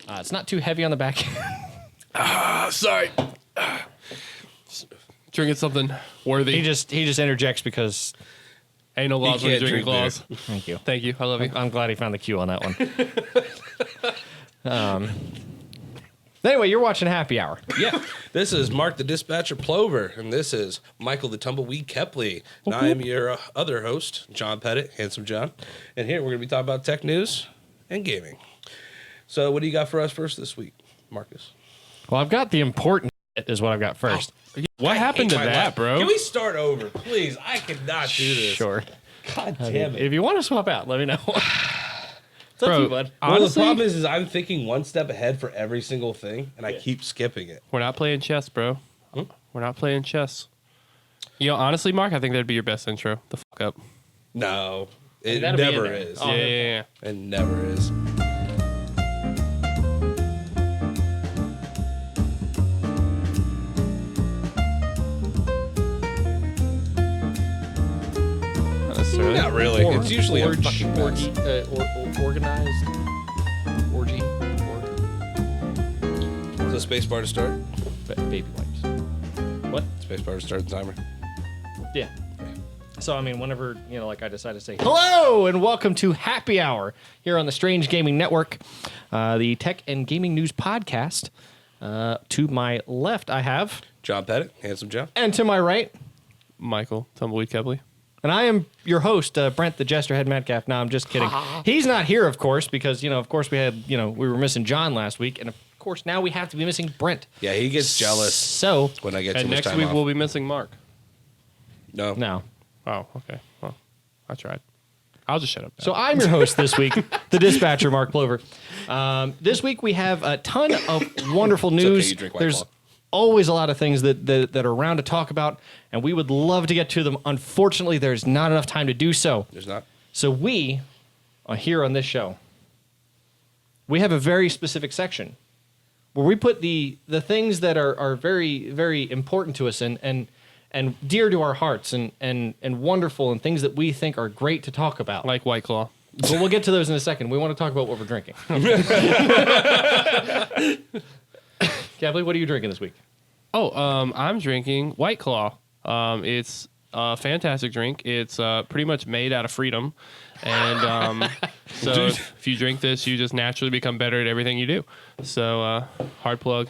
It's not too heavy on the back. Sorry. Drinking something worthy. He just interjects because ain't no laws when you're drinking claws. Thank you. Thank you. I love you. I'm glad he found the cue on that one. Anyway, you're watching Happy Hour. Yeah, this is Mark the Dispatcher Plover, and this is Michael the Tumbleweed Kepley. And I am your other host, John Pettit, Handsome John. And here we're going to be talking about tech news and gaming. So what do you got for us first this week, Marcus? Well, I've got the important shit is what I've got first. What happened to that, bro? Can we start over, please? I cannot do this. Sure. God damn it. If you want to swap out, let me know. It's up to you, bud. Well, Honestly, the problem is I'm thinking one step ahead for every single thing, and I keep skipping it. we're not playing chess, bro. We're not playing chess. You know, honestly, Mark, I think that'd be your best intro. The fuck up. No, it That'll be in never there. is. Oh, Yeah. It never is. Not really. It's usually a fucking mess. Organized orgy. So space bar to start. Baby wipes. What? Space bar to start the timer. Yeah. So, I mean, whenever, like I decide to say, hello and welcome to Happy Hour here on the Strange Gaming Network, the tech and gaming news podcast. To my left, I have, John Pettit, Handsome John. and to my right, Michael, Tumbleweed Kepley. and I am your host, Brent, the Jester Head Madcap. No, I'm just kidding. He's not here, of course, because, of course we had, we were missing John last week, and of course now we have to be missing Brent. Yeah, he gets jealous So, when I get too And much next time week off. we'll be missing Mark. No. Oh, okay. Well, I tried. I'll just shut up now. So I'm your host this week, the dispatcher, Mark Plover. This week we have a ton of wonderful news. you drink White There's Claw. always a lot of things that are around to talk about, and we would love to get to them. Unfortunately, there's not enough time to do so. There's not. So we, here on this show, we have a very specific section where we put the things that are very, very important to us and dear to our hearts and wonderful and things that we think are great to talk about. Like White Claw. But we'll get to those in a second. We want to talk about what we're drinking. Kepley, what are you drinking this week? Oh, I'm drinking White Claw. It's a fantastic drink. It's pretty much made out of freedom. And so if you drink this, you just naturally become better at everything you do. So hard plug.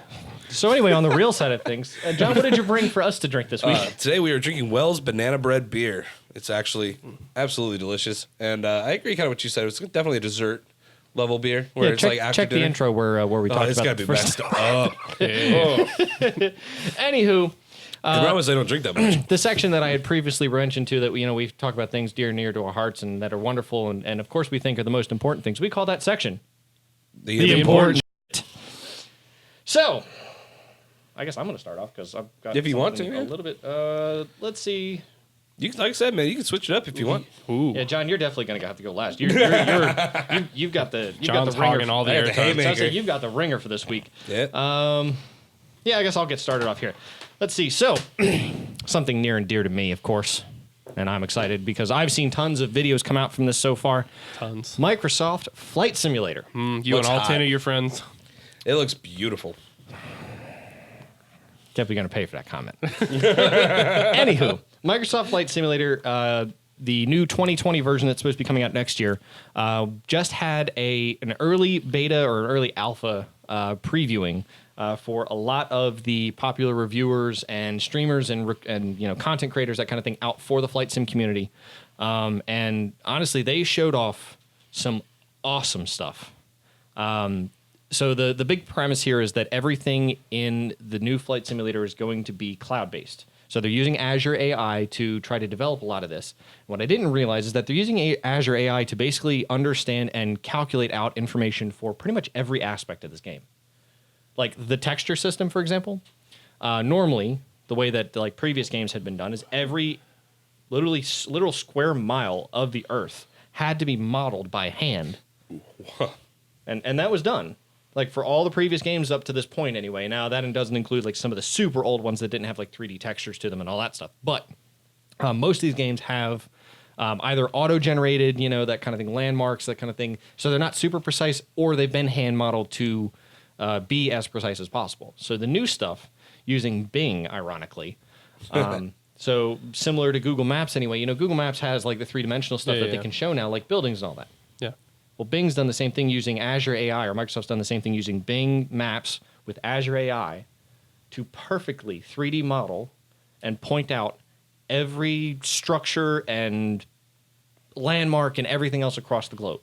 So anyway, on the real side of things, John, what did you bring for us to drink this week? Today we are drinking Wells Banana Bread Beer. It's actually absolutely delicious. And I agree kind of what you said. It's definitely a dessert level beer. Where it's like after check the dinner. intro where we talked It's about got to the be first. messed up. Anywho, The problem is I don't drink that much. the section that I had previously mentioned to that we talk about things dear and near to our hearts and that are wonderful and of course we think are the most important things. We call that section The important. So, I guess I'm going to start off because I've got If you want something to, a yeah. little bit. Let's see. You can, like I said, man, you can switch it up if you want. Ooh. Yeah, John, you're definitely going to have to go last. You've got the John's ringer. hogging all the I got the airtime. haymaker. So I say you've got the ringer for this week. Yeah. Yeah, I guess I'll get started off here. Let's see. So, something near and dear to me, of course, and I'm excited because I've seen tons of videos come out from this so far. Tons. Microsoft Flight Simulator. You Looks and all hot. 10 of your friends. It looks beautiful. Definitely going to pay for that comment. Anywho, Microsoft Flight Simulator, the new 2020 version that's supposed to be coming out next year, just had an early beta or an early alpha previewing for a lot of the popular reviewers and streamers and content creators, that kind of thing, out for the flight sim community. And honestly, they showed off some awesome stuff. So the big premise here is that everything in the new flight simulator is going to be cloud-based. So they're using Azure AI to try to develop a lot of this. What I didn't realize is that they're using Azure AI to basically understand and calculate out information for pretty much every aspect of this game. Like the texture system, for example. Normally, the way that like previous games had been done is every literal square mile of the Earth had to be modeled by hand. And that was done. Like for all the previous games up to this point anyway. Now that doesn't include like some of the super old ones that didn't have like 3D textures to them and all that stuff. But most of these games have either auto-generated, that kind of thing, landmarks, that kind of thing. So they're not super precise, or they've been hand modeled to be as precise as possible. So the new stuff using Bing, ironically. So similar to Google Maps anyway, Google Maps has like the three-dimensional stuff that they can show now, like buildings and all that. Yeah. Well, Bing's done the same thing using Azure AI, or Microsoft's done the same thing using Bing Maps with Azure AI to perfectly 3D model and point out every structure and landmark and everything else across the globe.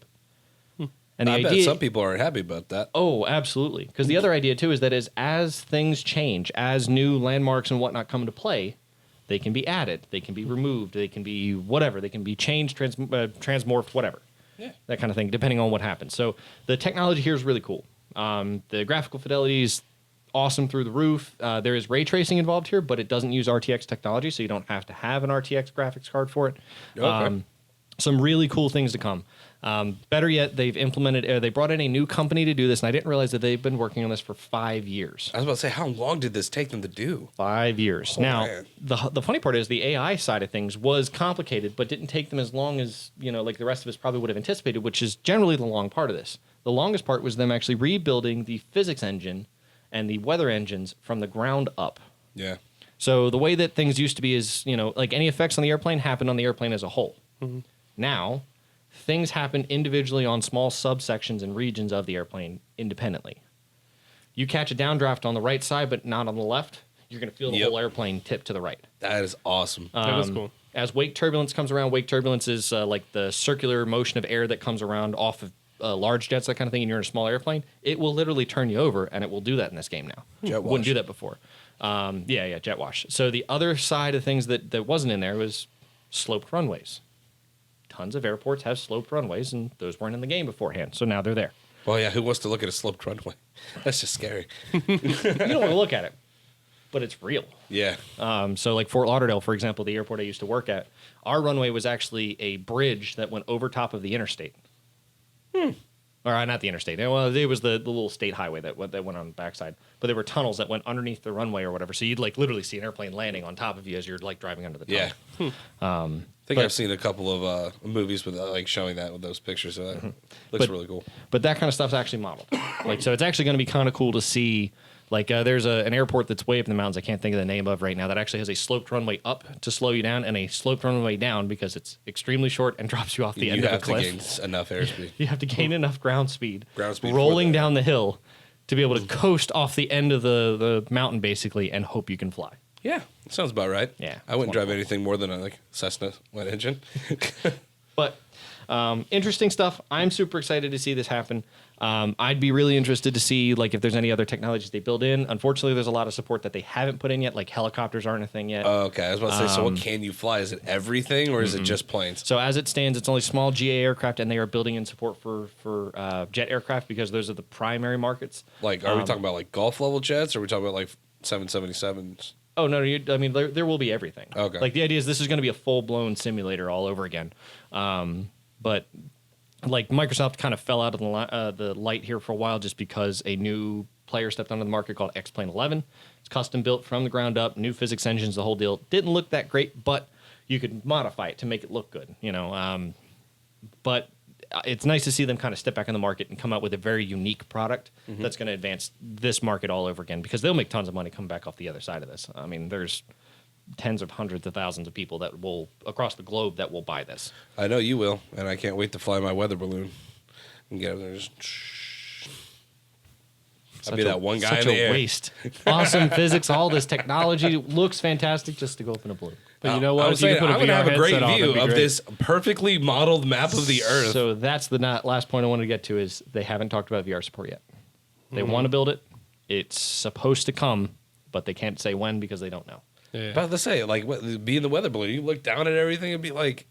And the I idea, bet some people aren't happy about that. Oh, absolutely. Because the other idea, too, is that as things change, as new landmarks and whatnot come into play, they can be added, they can be removed, they can be whatever, they can be changed, transmorphed, whatever. Yeah. That kind of thing, depending on what happens. So the technology here is really cool. The graphical fidelity is awesome through the roof. There is ray tracing involved here, but it doesn't use RTX technology, so you don't have to have an RTX graphics card for it. Okay. Some really cool things to come. Better yet, they've implemented. They brought in a new company to do this, and I didn't realize that they've been working on this for 5 years. I was about to say, how long did this take them to do? 5 years. Oh, Now, man. the funny part is the AI side of things was complicated, but didn't take them as long as like the rest of us probably would have anticipated, which is generally the long part of this. The longest part was them actually rebuilding the physics engine and the weather engines from the ground up. Yeah. So the way that things used to be is, like any effects on the airplane happened on the airplane as a whole. Mm-hmm. Now, things happen individually on small subsections and regions of the airplane independently. You catch a downdraft on the right side, but not on the left, you're going to feel the whole airplane tip to the right. That is awesome. That was cool. As wake turbulence comes around, wake turbulence is like the circular motion of air that comes around off of large jets, that kind of thing, and you're in a small airplane. It will literally turn you over, and it will do that in this game now. Jet Wouldn't wash. do that before. Jet wash. So the other side of things that wasn't in there was sloped runways. Tons of airports have sloped runways, and those weren't in the game beforehand. So now they're there. Well, yeah, who wants to look at a sloped runway? That's just scary. You don't want to look at it, but it's real. Yeah. So like Fort Lauderdale, for example, the airport I used to work at, our runway was actually a bridge that went over top of the interstate. Or not the interstate. Well, it was the little state highway that went on the backside. But there were tunnels that went underneath the runway or whatever. So you'd like literally see an airplane landing on top of you as you're like driving under the tunnel. Yeah. I think I've seen a couple of movies with like showing that with those pictures. So that looks really cool. But that kind of stuff's actually modeled. So it's actually going to be kind of cool to see. Like there's an airport that's way up in the mountains. I can't think of the name of right now. That actually has a sloped runway up to slow you down and a sloped runway down because it's extremely short and drops you off the end of a cliff. You have to gain enough airspeed. You have to gain enough ground speed for rolling that. down the hill to be able to coast off the end of the mountain basically and hope you can fly. Yeah, sounds about right. Yeah, I wouldn't it's drive anything more than a Cessna wet engine. But interesting stuff. I'm super excited to see this happen. I'd be really interested to see like if there's any other technologies they build in. Unfortunately, there's a lot of support that they haven't put in yet. Like helicopters aren't a thing yet. Okay, I was about to say. So what can you fly? Is it everything, or is it just planes? So as it stands, it's only small GA aircraft, and they are building in support for jet aircraft because those are the primary markets. Like, are we talking about like Gulf level jets, or are we talking about like 777s? Oh no! I mean, there will be everything. Okay. Like the idea is this is going to be a full blown simulator all over again. But like Microsoft kind of fell out of the light here for a while just because a new player stepped onto the market called X-Plane 11. It's custom built from the ground up, new physics engines, the whole deal. Didn't look that great, but you could modify it to make it look good. But it's nice to see them kind of step back in the market and come out with a very unique product that's going to advance this market all over again because they'll make tons of money coming back off the other side of this. I mean, there's tens of hundreds of thousands of people that will across the globe that will buy this. I know you will, and I can't wait to fly my weather balloon and get up there. Just I'll be that one guy such in the a air. waste. Awesome physics, all this technology looks fantastic just to go up in a balloon. But you know what? I'm If you saying could put I'm going to have a great VR headset on, view that'd be of great. this perfectly modeled map of the Earth. So that's the last point I wanted to get to is they haven't talked about VR support yet. They want to build it. It's supposed to come, but they can't say when because they don't know. Yeah. About to say, like, be in the weather balloon. You look down at everything and be like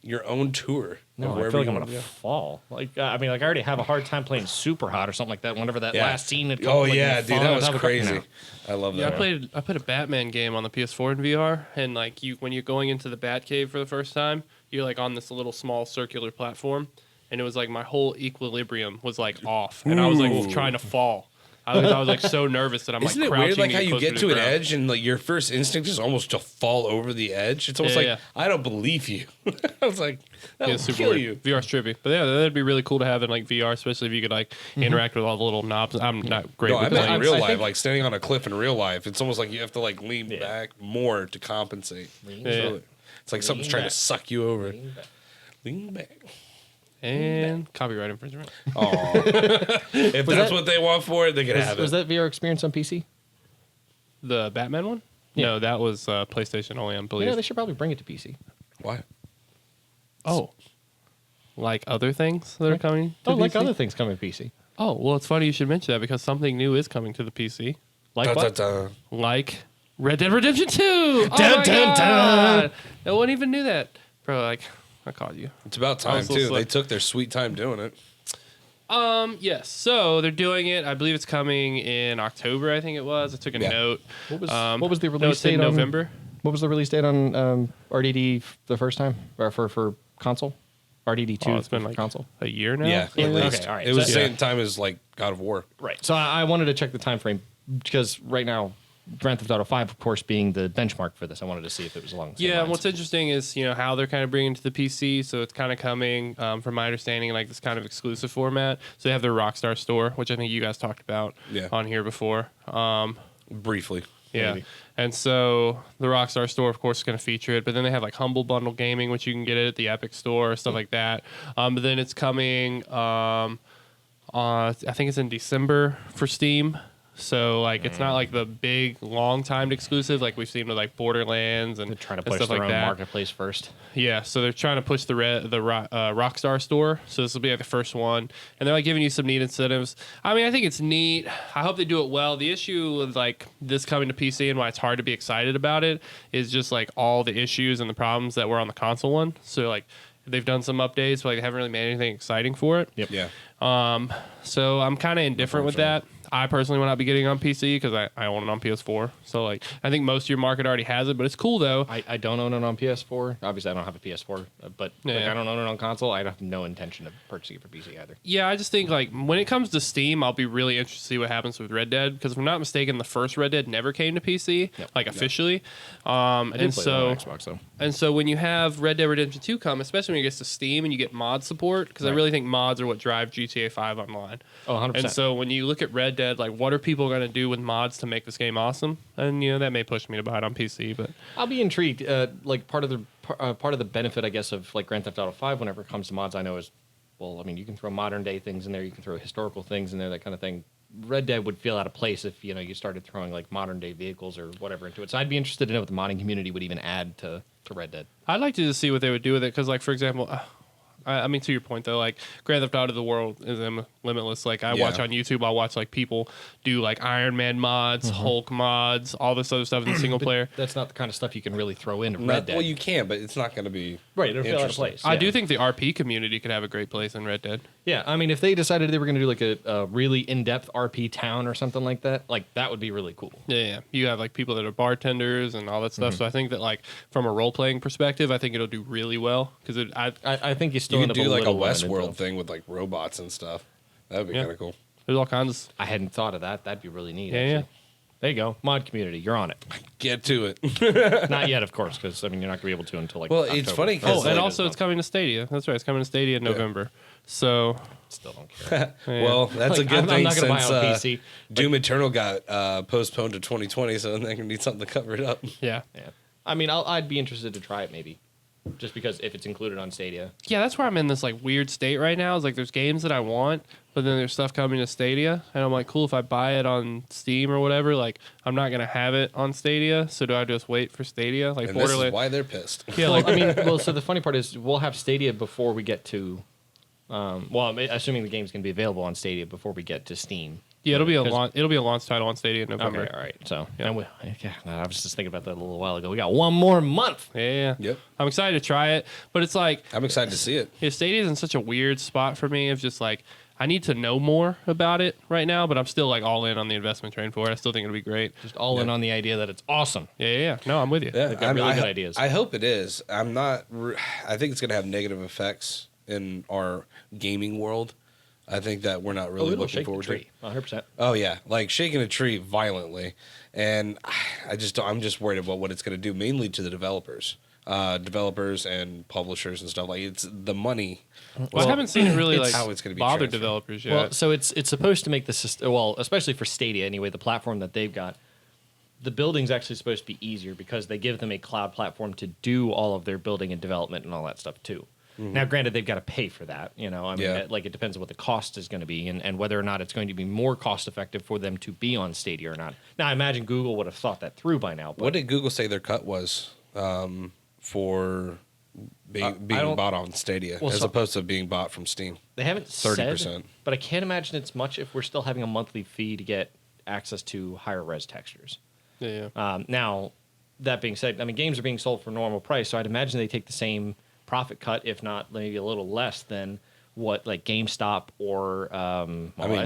your own tour. No, of I wherever feel like you I'm wanna gonna go. fall. Like I mean, like I already have a hard time playing Super Hot or something like that. Whenever that Yeah. last scene had come. Oh like, yeah, you dude, fall that on was top of the car- crazy. No. I love Yeah, that. I played a Batman game on the PS4 in VR, and like when you're going into the Batcave for the first time, you're like on this little small circular platform, and it was like my whole equilibrium was like off, and I was like trying to fall. I was like so nervous that I'm Isn't like it crouching weird, like how you closer get to the an ground. edge and like your first instinct is almost to fall over the edge? It's almost Yeah, like yeah. I don't believe you. I was like, that Yeah, will super kill weird. you. VR's trippy, but yeah, that'd be really cool to have in like VR, especially if you could like interact with all the little knobs. I'm not great No, I with meant that. in real I life, think- like standing on a cliff in real life. It's almost like you have to like lean back more to compensate. Yeah. It's like something's trying to suck you over. Lean back. And copyright infringement. Oh, if that's that- what they want for it, they can have Was it. that VR experience on PC? The Batman one? Yeah. No, that was PlayStation only, I believe. Yeah, they should probably bring it to PC. Why? Oh, like other things that are coming to Oh, like PC? other things coming to PC. Oh, well, it's funny you should mention that because something new is coming to the PC. Like Dun, what? dun, dun. Like Red Dead Redemption 2. Oh Dun, my dun, God. dun. No one even knew that. Bro, like, I caught you. It's about time Also too. slow. They took their sweet time doing it. Yes. So they're doing it. I believe it's coming in October, I think it was. I took a Yeah. note. What was the no, release it's in date on November. What was the release date on RDD the first time or for console? RDD 2 Oh, it's been for like console. a year now. Yeah, at Okay, least. all right. It was So- the same time as like God of War. Right. So I wanted to check the time frame because right now Grand Theft Auto 5, of course, being the benchmark for this, I wanted to see if it was along the same Yeah, and lines. what's interesting is how they're kind of bringing it to the PC. So it's kind of coming, from my understanding, like this kind of exclusive format. So they have their Rockstar store, which I think you guys talked about Yeah. on here before. Briefly. Yeah. Maybe. And so the Rockstar store, of course, is going to feature it. But then they have like Humble Bundle Gaming, which you can get it at the Epic store, stuff like that. But then it's coming, I think it's in December for Steam. So like it's not like the big long timed exclusive like we've seen with like Borderlands and They're trying to and push stuff their like own that. marketplace first. Yeah, so they're trying to push the Rockstar store. So this will be like the first one, and they're like giving you some neat incentives. I mean, I think it's neat. I hope they do it well. The issue with like this coming to PC and why it's hard to be excited about it is just like all the issues and the problems that were on the console one. So like they've done some updates, but like they haven't really made anything exciting for it. Yep. Yeah. So I'm kind of indifferent with that. I personally will not be getting it on PC because I own it on PS4. So like I think most of your market already has it, but it's cool though. I don't own it on PS4. Obviously, I don't have a PS4, but like, Yeah. I don't own it on console. I have no intention of purchasing it for PC either. Yeah, I just think like when it comes to Steam, I'll be really interested to see what happens with Red Dead because if I'm not mistaken, the first Red Dead never came to PC like officially. I did And play so it on Xbox though. and so when you have Red Dead Redemption 2 come, especially when it gets to Steam and you get mod support, because I really think mods are what drive GTA 5 online. Oh, 100%. And so when you look at Red Dead, like what are people going to do with mods to make this game awesome? And that may push me to buy it on PC, but I'll be intrigued. Like part of the benefit, I guess, of like Grand Theft Auto 5 whenever it comes to mods, I know is, well, I mean, you can throw modern day things in there, you can throw historical things in there, that kind of thing. Red Dead would feel out of place if you started throwing like modern day vehicles or whatever into it. So I'd be interested to know what the modding community would even add to Red Dead. I'd like to just see what they would do with it because, like, for example, I mean, to your point though, like Grand Theft Auto: The World is limitless. Like I watch on YouTube, I'll watch like people do like Iron Man mods, Hulk mods, all this other stuff in the single player. That's not the kind of stuff you can really throw into Red Not, Dead. well, you can, but it's not going to be Right, it'll feel out of interesting. place. I Yeah. do think the RP community could have a great place in Red Dead. Yeah, I mean, if they decided they were going to do like a really in-depth RP town or something like that would be really cool. Yeah. You have like people that are bartenders and all that stuff. So I think that like from a role playing perspective, I think it'll do really well because I think you still You end could up do like a little limited, Westworld though. thing with like robots and stuff. That would be Yeah. kind of cool. there's all kinds. I hadn't thought of that. That'd be really neat. Yeah, actually. There you go, mod community. You're on it. Get to it. Not yet, of course, because I mean you're not going to be able to until like. Well, it's October. funny 'cause, Oh, like- and also it's coming to Stadia. That's right. It's coming to Stadia in November. So Still don't care. Well, that's Like, a good I'm thing not gonna buy since it on PC. Doom Eternal got postponed to 2020, so then they're going to need something to cover it up. yeah. Yeah, I mean I'd be interested to try it maybe, just because if it's included on Stadia. Yeah, that's where I'm in this like weird state right now. Is like there's games that I want, but then there's stuff coming to Stadia, and I'm like, cool, if I buy it on Steam or whatever, like I'm not gonna have it on Stadia, so do I just wait for Stadia? Like And this is Borderlands. why they're pissed. Yeah, Well, like I mean, so the funny part is we'll have Stadia before we get to. Assuming the game's going to be available on Stadia before we get to Steam. yeah, it'll be a 'Cause- launch. It'll be a launch title on Stadia in November. Okay, all right. So, Yeah. I was just thinking about that a little while ago. We got one more month. Yeah. Yep. I'm excited to try it, but it's like I'm excited to see it. Stadia is in such a weird spot for me. Of just like I need to know more about it right now, but I'm still like all in on the investment train for it. I still think it'll be great. Just all in on the idea that it's awesome. Yeah. No, I'm with you. Yeah, They've got really good ideas. I hope it is. I think it's going to have negative effects in our gaming world. I think that we're not really looking forward to it. 100%. Oh yeah, like shaking a tree violently, and I'm just worried about what it's going to do, mainly to the developers and publishers and stuff. Like it's the money. Well, I haven't seen it really like how it's gonna be bother transferred. developers yet. Well, so it's supposed to make the system, well, especially for Stadia anyway, the platform that they've got, the building's actually supposed to be easier because they give them a cloud platform to do all of their building and development and all that stuff too. Now, granted, they've got to pay for that. I mean, it depends on what the cost is going to be and whether or not it's going to be more cost effective for them to be on Stadia or not. Now, I imagine Google would have thought that through by now. But What did Google say their cut was for being bought on Stadia as opposed to being bought from Steam? They haven't 30%. said, but I can't imagine it's much if we're still having a monthly fee to get access to higher res textures. Yeah. Now, that being said, I mean, games are being sold for normal price, so I'd imagine they take the same profit cut, if not maybe a little less than what like GameStop or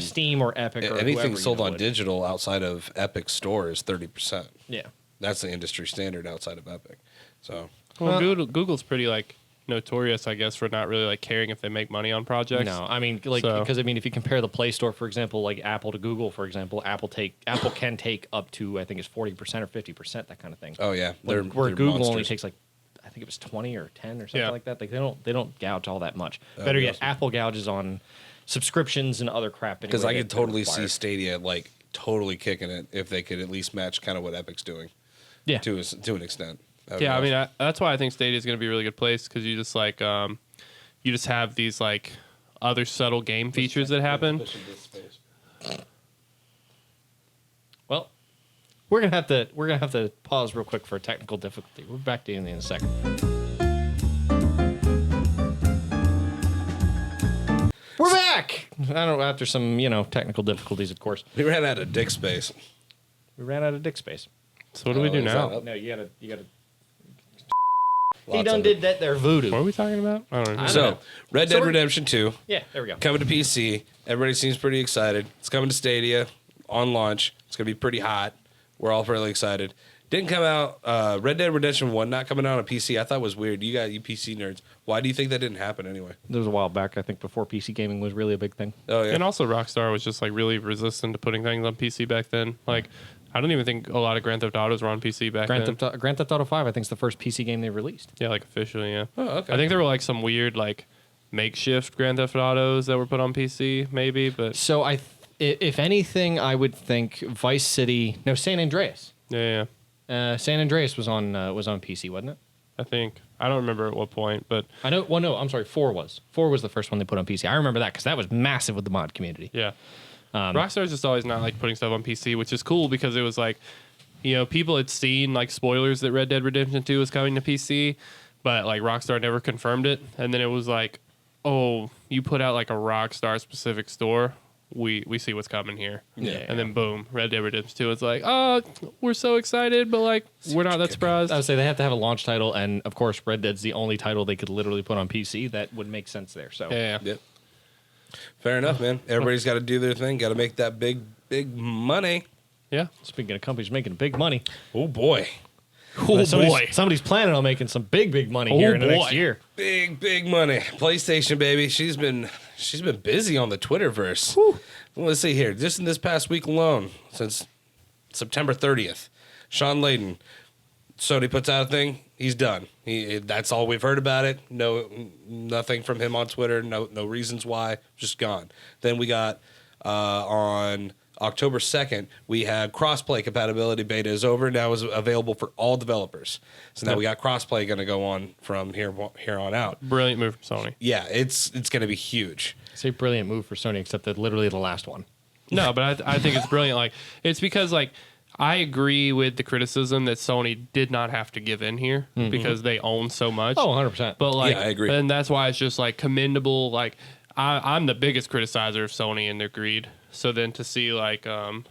Steam or Epic or anything whoever, sold on would. digital outside of Epic Store is 30%. Yeah. That's the industry standard outside of Epic. So Well, Google's pretty like notorious, I guess, for not really like caring if they make money on projects. No, I mean, like, because I mean, if you compare the Play Store, for example, like Apple to Google, for example, Apple can take up to, I think it's 40% or 50%, that kind of thing. oh yeah, Where they're Google only monsters. takes like, I think it was 20 or 10 or something Yeah. like that. Like they don't gouge all that much. That'd Better be yet, awesome. Apple gouges on subscriptions and other crap. Because anyway I could that totally require. see Stadia like totally kicking it if they could at least match kind of what Epic's doing. Yeah. To an extent. That'd be Yeah, I mean, awesome. that's why I think Stadia is going to be a really good place because you just like you just have these like other subtle game features that happen. Well, we're gonna have to pause real quick for a technical difficulty. We're back to you in a second. We're back. I don't know, after some technical difficulties, of course. We ran out of dick space. We ran out of dick space. So what do we do is now? that up? No, you gotta. He Lots done of did it. that there voodoo. What are we talking about? I don't know. I don't So, know. Red So Dead we're- Redemption 2 Yeah, there we go. coming to PC. Everybody seems pretty excited. It's coming to Stadia on launch. It's going to be pretty hot. We're all fairly excited. Didn't come out. Red Dead Redemption 1 not coming out on PC. I thought was weird. You PC nerds. Why do you think that didn't happen anyway? There was a while back, I think, before PC gaming was really a big thing. Oh, yeah. And also, Rockstar was just like really resistant to putting things on PC back then. Like, I don't even think a lot of Grand Theft Autos were on PC back then. Grand Theft Auto 5, I think, is the first PC game they released. Yeah, like officially, yeah. Oh, okay. I think there were like some weird like makeshift Grand Theft Autos that were put on PC, maybe, but So if anything, I would think Vice City. No, San Andreas. yeah. San Andreas was on PC, wasn't it? I think I don't remember at what point, but I know. Well, no, I'm sorry. 4 was the first one they put on PC. I remember that because that was massive with the mod community. yeah. Rockstar's just always not like putting stuff on PC, which is cool because it was like, people had seen like spoilers that Red Dead Redemption 2 was coming to PC, but like Rockstar never confirmed it. And then it was like, oh, you put out like a Rockstar specific store. We see what's coming here. Yeah. And then boom, Red Dead Redemption 2. It's like, oh, we're so excited, but like we're not that surprised. I would say they have to have a launch title, and of course, Red Dead's the only title they could literally put on PC. That would make sense there. So Yeah. Yep. Fair enough, man. Everybody's got to do their thing. Got to make that big money. Yeah. speaking of companies making big money, Oh, boy. somebody's planning on making some big money here in the next year. Big money. PlayStation, baby. She's been busy on the Twitterverse. Well, let's see here. Just in this past week alone, since September 30th, Sean Layden, Sony puts out a thing. He's done. That's all we've heard about it. Nothing from him on Twitter. No reasons why. Just gone. Then we got on October 2nd, we had crossplay compatibility beta is over. Now is available for all developers. So now we got crossplay going to go on from here on out. Brilliant move from Sony. Yeah, it's going to be huge. Say brilliant move for Sony, except that literally the last one. No, but I think it's brilliant. Like, it's because like I agree with the criticism that Sony did not have to give in here because they own so much. Oh, 100%. But like, Yeah, I agree. And that's why it's just like commendable. Like, I'm the biggest criticizer of Sony and their greed. So then to see like, He So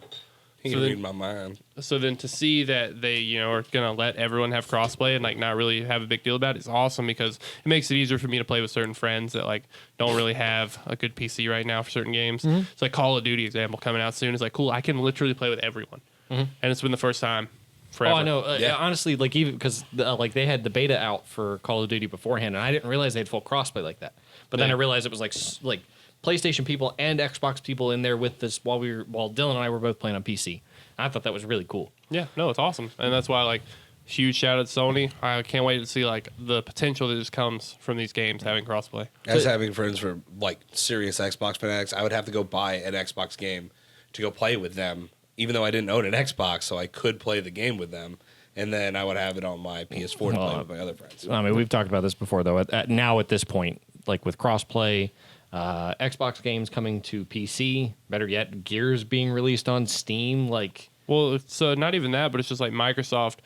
can then- read my mind. so then to see that they are gonna let everyone have crossplay and like not really have a big deal about it is awesome because it makes it easier for me to play with certain friends that like don't really have a good PC right now for certain games. It's like Call of Duty example coming out soon. It's like cool, I can literally play with everyone, and it's been the first time forever. Oh, I know. Yeah. Honestly, like even because like they had the beta out for Call of Duty beforehand, and I didn't realize they had full crossplay like that. But then Yeah. I realized it was like PlayStation people and Xbox people in there with this while Dylan and I were both playing on PC. I thought that was really cool. Yeah, no, it's awesome, and that's why like huge shout out to Sony. I can't wait to see like the potential that just comes from these games having crossplay. As having friends for like serious Xbox fanatics, I would have to go buy an Xbox game to go play with them, even though I didn't own an Xbox, so I could play the game with them. And then I would have it on my PS4 to play with my other friends. I mean, we've talked about this before, though. Now at this point, like with crossplay, Xbox games coming to PC, better yet, Gears being released on Steam, like... Well, so not even that, but it's just like Microsoft,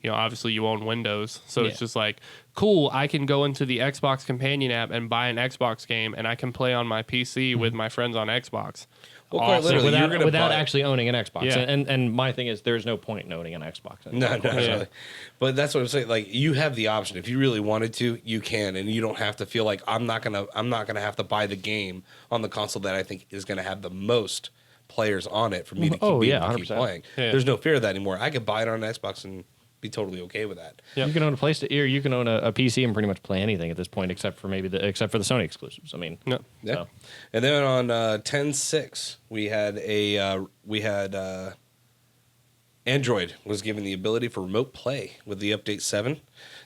obviously you own Windows. So it's just like, cool, I can go into the Xbox Companion app and buy an Xbox game, and I can play on my PC with my friends on Xbox. Well, quite literally, without actually owning an Xbox. Yeah. And my thing is, there's no point in owning an Xbox. No, really. But that's what I'm saying. Like, you have the option. If you really wanted to, you can, and you don't have to feel like I'm not gonna have to buy the game on the console that I think is gonna have the most players on it for me to keep playing. Yeah. There's no fear of that anymore. I could buy it on an Xbox and be totally okay with that. Yep. You can own a PlayStation, or you can own a PC and pretty much play anything at this point, except for the Sony exclusives. I mean, Yeah. So. And then on 10.6, we had Android was given the ability for remote play with the update 7.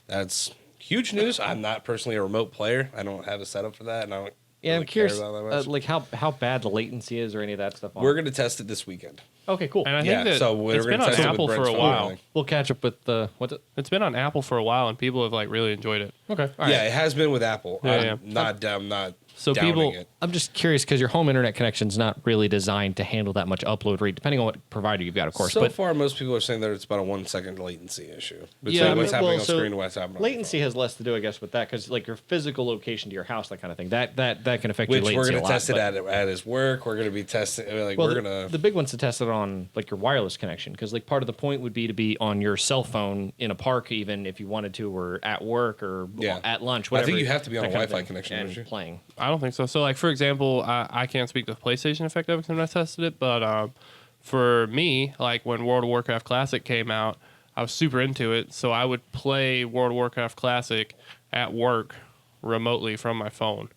That's huge news. I'm not personally a remote player. I don't have a setup for that, and I don't. Yeah, I'm curious, like how bad the latency is, or any of that stuff. We're going to test it this weekend. Okay, cool. And I think that so it's been on Apple for a while. We'll catch up with what's it? It's been on Apple for a while, and people have like really enjoyed it. Okay, all It has been with Apple. Yeah, I'm not downing it. I'm just curious because your home internet connection's not really designed to handle that much upload rate, depending on what provider you've got, of course. So far, most people are saying that it's about a 1 second latency issue. Yeah, what's happening on screen and what's happening on latency has less to do, I guess, with that because like your physical location to your house, that kind of thing, that can affect Which your latency. We're going to test it at his work. We're going to be testing. The big one's to test it on like your wireless connection because like part of the point would be to be on your cell phone in a park, even if you wanted to, or at work or at lunch. Whatever. I think you have to be on a Wi-Fi connection and playing. I don't think so. So like for example, I can't speak to the PlayStation effect of it because I've not tested it, but for me, like when World of Warcraft Classic came out, I was super into it, so I would play World of Warcraft Classic at work remotely from my phone,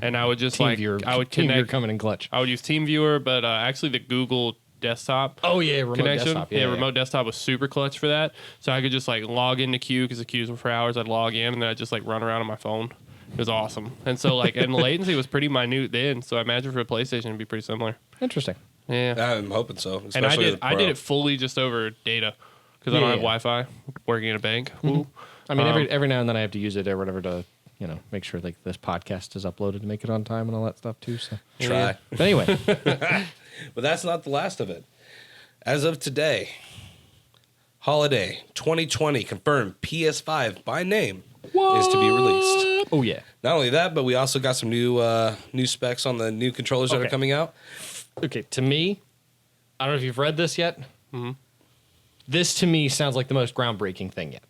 and I would just I would connect. Coming in clutch. I would use TeamViewer, but actually the Google desktop. Oh yeah, remote connection. Desktop. Remote desktop was super clutch for that. So I could just like log into queue because the queues were for hours. I'd log in and then I'd just like run around on my phone. It was awesome. And so like, and the latency was pretty minute then. So I imagine for a PlayStation it'd be pretty similar. Interesting. Yeah, I'm hoping so. And I did it fully just over data because I don't have Wi-Fi. Working in a bank. Mm-hmm. I mean, every now and then I have to use it or whatever to make sure like this podcast is uploaded to make it on time and all that stuff too. So try. But anyway, but that's not the last of it. As of today, holiday 2020 confirmed PS5 by name is to be released. Oh yeah. Not only that, but we also got some new specs on the new controllers that are coming out. Okay, to me, I don't know if you've read this yet. Mm-hmm. This to me sounds like the most groundbreaking thing yet.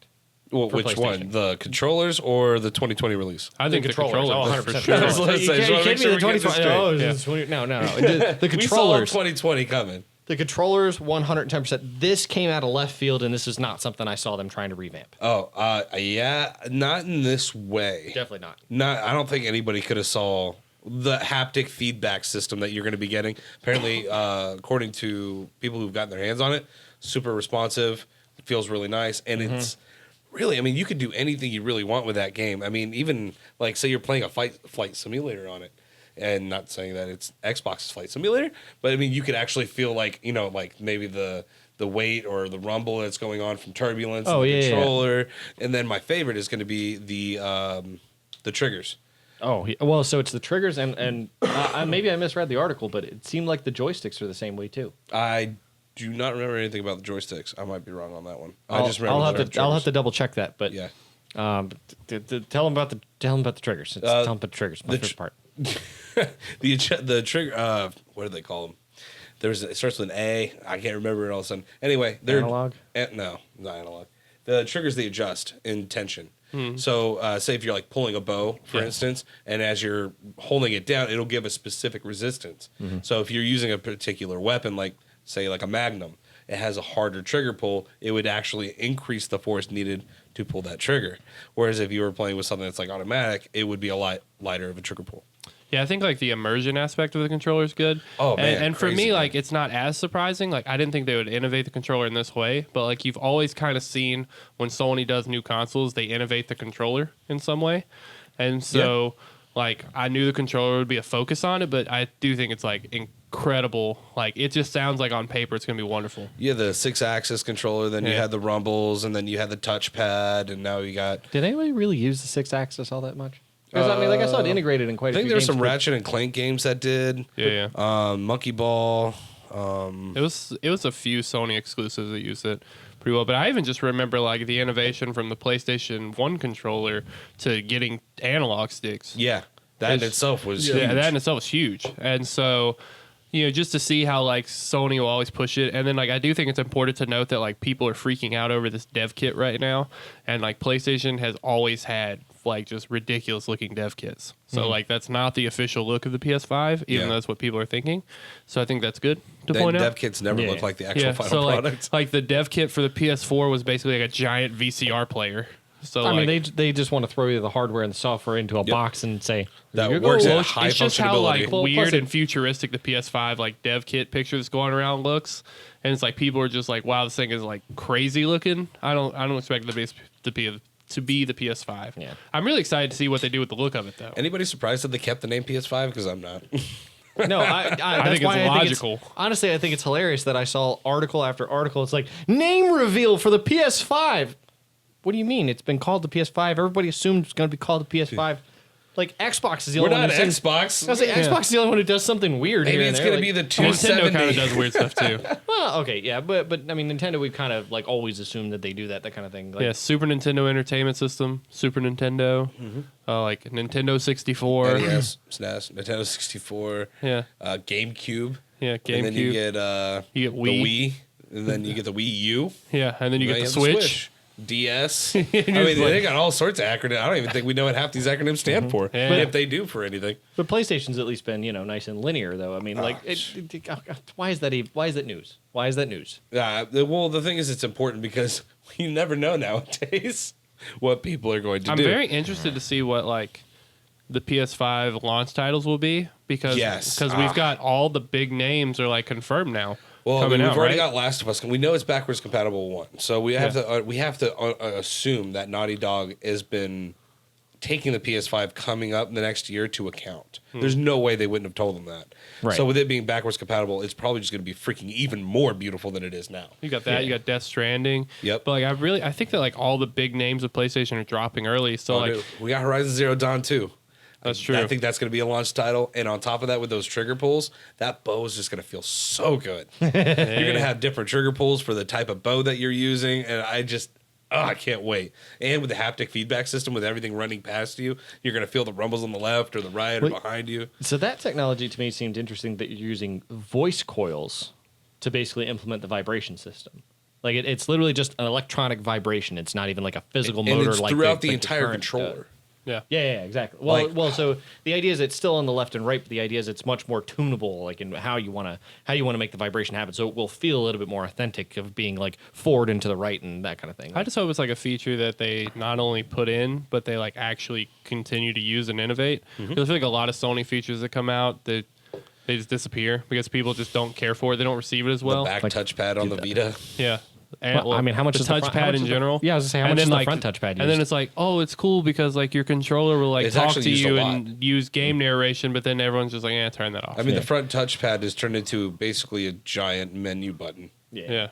Well, which one? The controllers or the 2020 release? I think the controllers. Oh, 100%. For Sure. Let's say, You can't be the 2020. No. The We saw controllers. 2020 coming. The controllers, 110%. This came out of left field, and this is not something I saw them trying to revamp. Yeah, not in this way. Definitely not. I don't think anybody could have saw the haptic feedback system that you're going to be getting. Apparently, according to people who've gotten their hands on it, super responsive. It feels really nice, and it's really, I mean, you could do anything you really want with that game. I mean, even like say you're playing a flight simulator on it. And not saying that it's Xbox's flight simulator, but I mean, you could actually feel like, like maybe the weight or the rumble that's going on from turbulence in the controller. Yeah. And then my favorite is going to be the triggers. Oh, well, so it's the triggers, and maybe I misread the article, but it seemed like the joysticks are the same way too. I do not remember anything about the joysticks. I might be wrong on that one. I'll have to double check that, but yeah. Tell them about the triggers. Tell them about the triggers. My favorite part. the trigger, what do they call them? It starts with an A. I can't remember it all of a sudden. Anyway, they're analog. No, not analog. The triggers they adjust in tension. So, say if you're like pulling a bow, for instance, and as you're holding it down, it'll give a specific resistance. So, if you're using a particular weapon, like say like a Magnum, it has a harder trigger pull. It would actually increase the force needed to pull that trigger. Whereas if you were playing with something that's like automatic, it would be a lighter of a trigger pull. Yeah, I think like the immersion aspect of the controller is good. Oh, man, and for crazy, me, man. like it's not as surprising. Like I didn't think they would innovate the controller in this way, but like you've always kind of seen when Sony does new consoles, they innovate the controller in some way. And so like I knew the controller would be a focus on it, but I do think it's like incredible. Like it just sounds like on paper it's going to be wonderful. You had the 6-axis controller, then you Yeah. had the rumbles, and then you had the touchpad, and now you got. Did anybody really use the 6-axis all that much? Because I mean, like I saw it integrated in quite I a think few there were games, some but- Ratchet and Clank games that did. Yeah. Monkey Ball. It was a few Sony exclusives that used it pretty well, but I even just remember like the innovation from the PlayStation 1 controller to getting analog sticks. Yeah, that in It's- itself was Yeah, huge. that in itself was huge. And so, you know, just to see how like Sony will always push it. And then like I do think it's important to note that like people are freaking out over this dev kit right now. And like PlayStation has always had like just ridiculous looking dev kits. So like that's not the official look of the PS5, even Yeah. though that's what people are thinking. So I think that's good to That point dev out. kits never Yeah. look like the actual Yeah, final so product. like the dev kit for the PS4 was basically like a giant VCR player. So I like, mean, they just want to throw you the hardware and the software into a box and say That "Here you works go." at well, high it's just how like functionality. Well, plus weird it- and futuristic the PS5 like dev kit picture that's going around looks, and it's like people are just like, wow, this thing is like crazy looking. I don't expect the to be the PS5. Yeah. I'm really excited to see what they do with the look of it though. Anybody surprised that they kept the name PS5? Because I'm not. No, that's think it's why logical. Honestly, I think it's hilarious that I saw article after article. It's like name reveal for the PS5. What do you mean? It's been called the PS5. Everybody assumed it's going to be called the PS5. Like Xbox is the We're only one. not who says- Xbox. I was like, Xbox is the only one who does something weird. Maybe here it's and going there. to be Like, the Nintendo kind 270. of does weird stuff too. well, okay, yeah, but I mean, Nintendo, we've kind of like always assumed that they do that kind of thing. Like, Yeah, Super Nintendo Entertainment System, Super Nintendo, like Nintendo 64. NES, SNES, Nintendo 64, Yeah, GameCube. yeah, And then you GameCube. get, You get the Wii. Wii. And then you get the Wii U. Yeah, and then you Now get the have Switch. DS. I mean, Just they got all sorts of acronyms. I don't even think we know what half these acronyms stand for, Yeah. if they do for anything. But PlayStation's at least been nice and linear though. I mean, why is that news? Why is that news? Well, the thing is, it's important because you never know nowadays what people are going to I'm do. very interested to see what like the PS5 launch titles will be because Yes. we've got all the big names are like confirmed now. Well, I mean, coming we've out, already right? got Last of Us. We know it's backwards compatible one, so we have to assume that Naughty Dog has been taking the PS5 coming up in the next year to account. There's no way they wouldn't have told them that. Right. So with it being backwards compatible, it's probably just going to be freaking even more beautiful than it is now. You got that. You got Death Stranding. Yep. But like I think that like all the big names of PlayStation are dropping early. So like Dude, we got Horizon Zero Dawn 2. that's true. I think that's going to be a launch title. And on top of that, with those trigger pulls, that bow is just going to feel so good. You're going to have different trigger pulls for the type of bow that you're using. And I can't wait. And with the haptic feedback system, with everything running past you, you're going to feel the rumbles on the left or the right or Wait. behind you. So that technology to me seemed interesting that you're using voice coils to basically implement the vibration system. Like it's literally just an electronic vibration. It's not even like a physical And motor. it's like throughout the like entire current, controller. yeah. Yeah, exactly. Well, Like- so the idea is it's still on the left and right, but the idea is it's much more tunable, like in how you want to make the vibration happen. So it will feel a little bit more authentic of being like forward and to the right and that kind of thing. I just hope it's like a feature that they not only put in, but they like actually continue to use and innovate. Because I feel like a lot of Sony features that come out, they just disappear because people just don't care for it. They don't receive it as well. The back Like, touchpad on the Vita. Yeah. And, Well, I mean, how much the is the front- how touchpad much in is the- general? yeah, I was gonna say, how And much then, is the like, front touchpad And then used? it's like, oh, it's cool because like your controller will like It's talk actually to used a you lot. and use game narration, but then everyone's just like, yeah, turn that off. I mean, the front touchpad is turned into basically a giant menu button. yeah.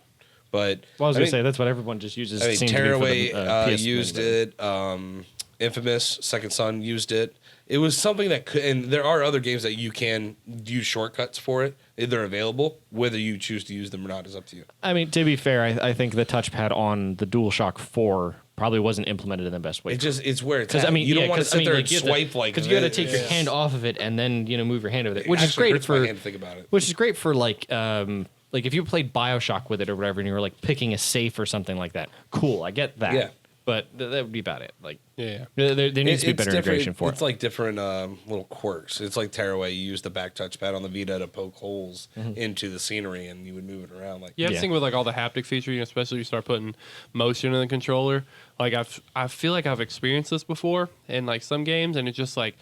But Well, I was I gonna mean, say that's what everyone just uses. I mean, seems to be for Tearaway the, PS used menu. it. Infamous, Second Son used it. It was something that could, and there are other games that you can use shortcuts for it. They're available. Whether you choose to use them or not is up to you. I mean, to be fair, I think the touchpad on the DualShock 4 probably wasn't implemented in the best way. It's where it's Because at. I mean, you don't want to 'cause, sit there like, and you have to- swipe like because you got to this. take your hand off of it and then move your hand over there, It which is actually great hurts my for hand to think about it. which is great for like if you played BioShock with it or whatever, and you were like picking a safe or something like that. Cool, I get that. Yeah. But that would be about it. Like Yeah. there needs to be It's better different- integration for It's it. like different little quirks. It's like Tearaway. You use the back touchpad on the Vita to poke holes into the scenery, and you would move it around. Like You have Yeah. to think with like all the haptic features, especially you start putting motion in the controller. Like I feel like I've experienced this before in like some games, and it's just like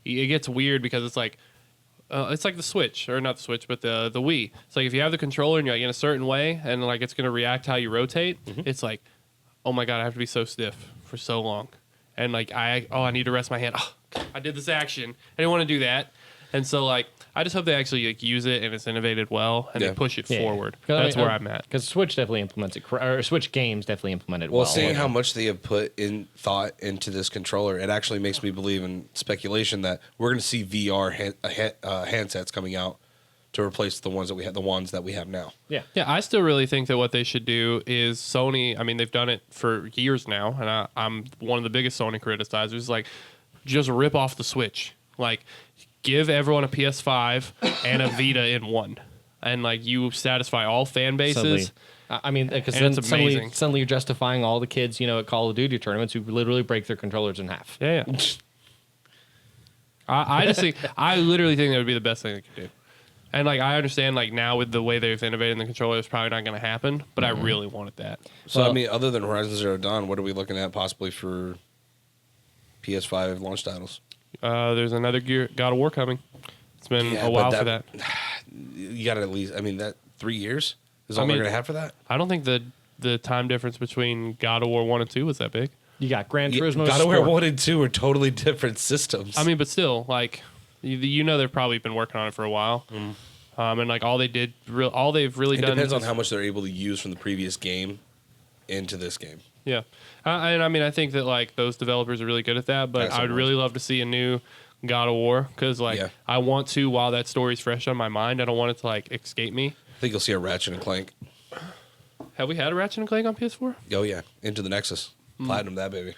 it gets weird because it's like the Switch, or not the Switch, but the Wii. It's like if you have the controller and you're like in a certain way, and like it's gonna react how you rotate. It's like, oh my god, I have to be so stiff for so long, and like I need to rest my hand. Oh, I did this action. I didn't want to do that, and so like I just hope they actually like use it and it's innovated well and they push it forward. That's where I'm at. Because Switch definitely implements it, or Switch games definitely implemented Well, well. seeing how much they have put in thought into this controller, it actually makes me believe in speculation that we're going to see VR handsets coming out to replace the ones that we have now. Yeah. Yeah, I still really think that what they should do is Sony. I mean, they've done it for years now, and I'm one of the biggest Sony criticizers. Like, just rip off the Switch. Like, give everyone a PS5 and a Vita in one, and like you satisfy all fan bases. I mean, because And then it's amazing. suddenly you're justifying all the kids, at Call of Duty tournaments who literally break their controllers in half. Yeah. I just think I literally think that would be the best thing they could do. And like I understand, like now with the way they've innovated in the controller, it's probably not going to happen. But I really wanted that. So I mean, other than Horizon Zero Dawn, what are we looking at possibly for PS5 launch titles? There's another God of War coming. It's been a while for that. You got to at least, that 3 years is all they're going to have for that? I don't think the time difference between God of War 1 and 2 was that big. You got Gran Turismo. God of War 1 and 2 are totally different systems. I mean, but still, like, they've probably been working on it for a while. And like all they've really done. It depends on how much they're able to use from the previous game into this game. Yeah. And I mean, I think that like those developers are really good at that, but I would really love to see a new God of War because like I want to, while that story's fresh on my mind, I don't want it to like escape me. I think you'll see a Ratchet and Clank. Have we had a Ratchet and Clank on PS4? Oh yeah, Into the Nexus, Platinum that baby.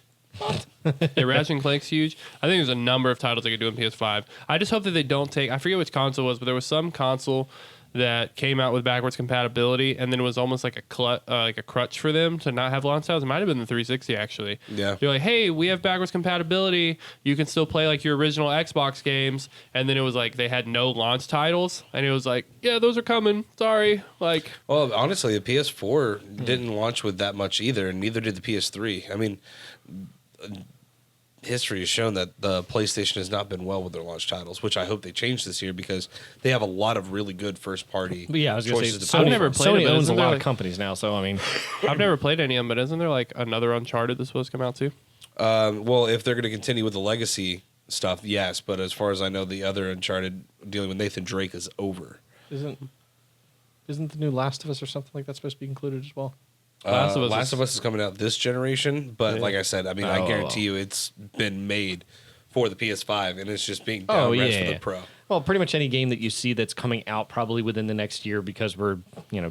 Yeah, Ratchet and Clank's huge. I think there's a number of titles they could do on PS5. I just hope that they don't take. I forget which console it was, but there was some console that came out with backwards compatibility, and then it was almost like a crutch for them to not have launch titles. It might have been the 360 actually. Yeah, they're like, hey, we have backwards compatibility. You can still play like your original Xbox games, and then it was like they had no launch titles, and it was like, yeah, those are coming. Sorry, like. Well, honestly, the PS4 didn't launch with that much either, and neither did the PS3. I mean, history has shown that the PlayStation has not been well with their launch titles, which I hope they change this year because they have a lot of really good first-party. But yeah, I was going to say, I've never played Sony it, but owns a isn't there, lot like- of companies now, so I mean, I've never played any of them, but isn't there like another Uncharted that's supposed to come out too? Well, if they're going to continue with the legacy stuff, yes. But as far as I know, the other Uncharted dealing with Nathan Drake is over. isn't the new Last of Us or something like that supposed to be included as well? Last of Us is coming out this generation, but like I said, I guarantee you it's been made for the PS5 and it's just being down-res for the Pro. Well, pretty much any game that you see that's coming out probably within the next year, because we're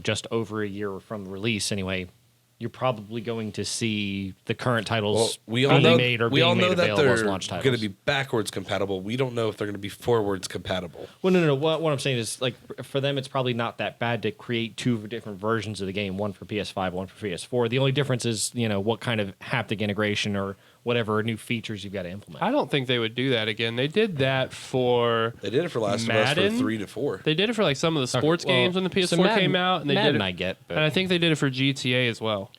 just over a year from release anyway. You're probably going to see the current titles we all know made or we being all made know that available they're as launch titles. going to be backwards compatible. We don't know if they're going to be forwards compatible. Well, no. What I'm saying is, like, for them, it's probably not that bad to create two different versions of the game, one for PS5, one for PS4. The only difference is, what kind of haptic integration or whatever new features you've got to implement. I don't think they would do that again. They did that for They did it for Last Madden? of Us for 3 to 4. They did it for like some of the sports games when the PS4 so Madden- came out, and they Madden did it. I get, but- and I think they did it for GTA as well.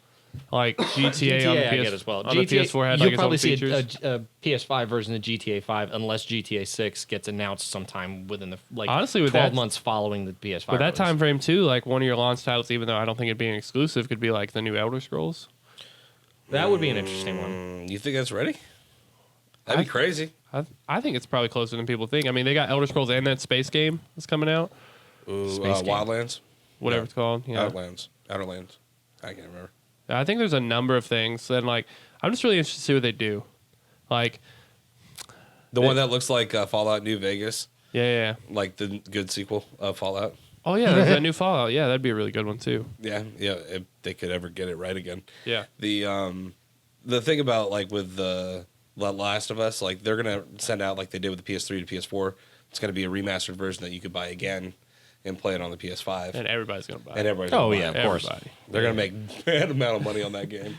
Like GTA, on the I PS, get as well. on the PS4 had you'll like its own probably see features. a PS5 version of GTA 5 unless GTA 6 gets announced sometime within the Honestly, with 12 that- months following the PS5. But that release. time frame too, like one of your launch titles, even though I don't think it'd be an exclusive, could be like the new Elder Scrolls. That would be an interesting one. You think that's ready? That'd be crazy. I think it's probably closer than people think. I mean, they got Elder Scrolls and that space game that's coming out, Ooh, Space game. Wildlands? whatever Yeah. it's called. Yeah. Outerlands. I can't remember. I think there's a number of things, and like I'm just really interested to see what they do. Like, The one that looks like Fallout New Vegas, yeah. like the good sequel of Fallout. Oh yeah, there's that new Fallout. Yeah, that'd be a really good one too. Yeah, if they could ever get it right again. Yeah. The thing about like with the Last of Us, like they're gonna send out like they did with the PS3 to PS4. It's gonna be a remastered version that you could buy again and play it on the PS5. And everybody's gonna buy it. And everybody's Oh, gonna yeah, buy of it. course. Everybody. They're gonna make bad amount of money on that game.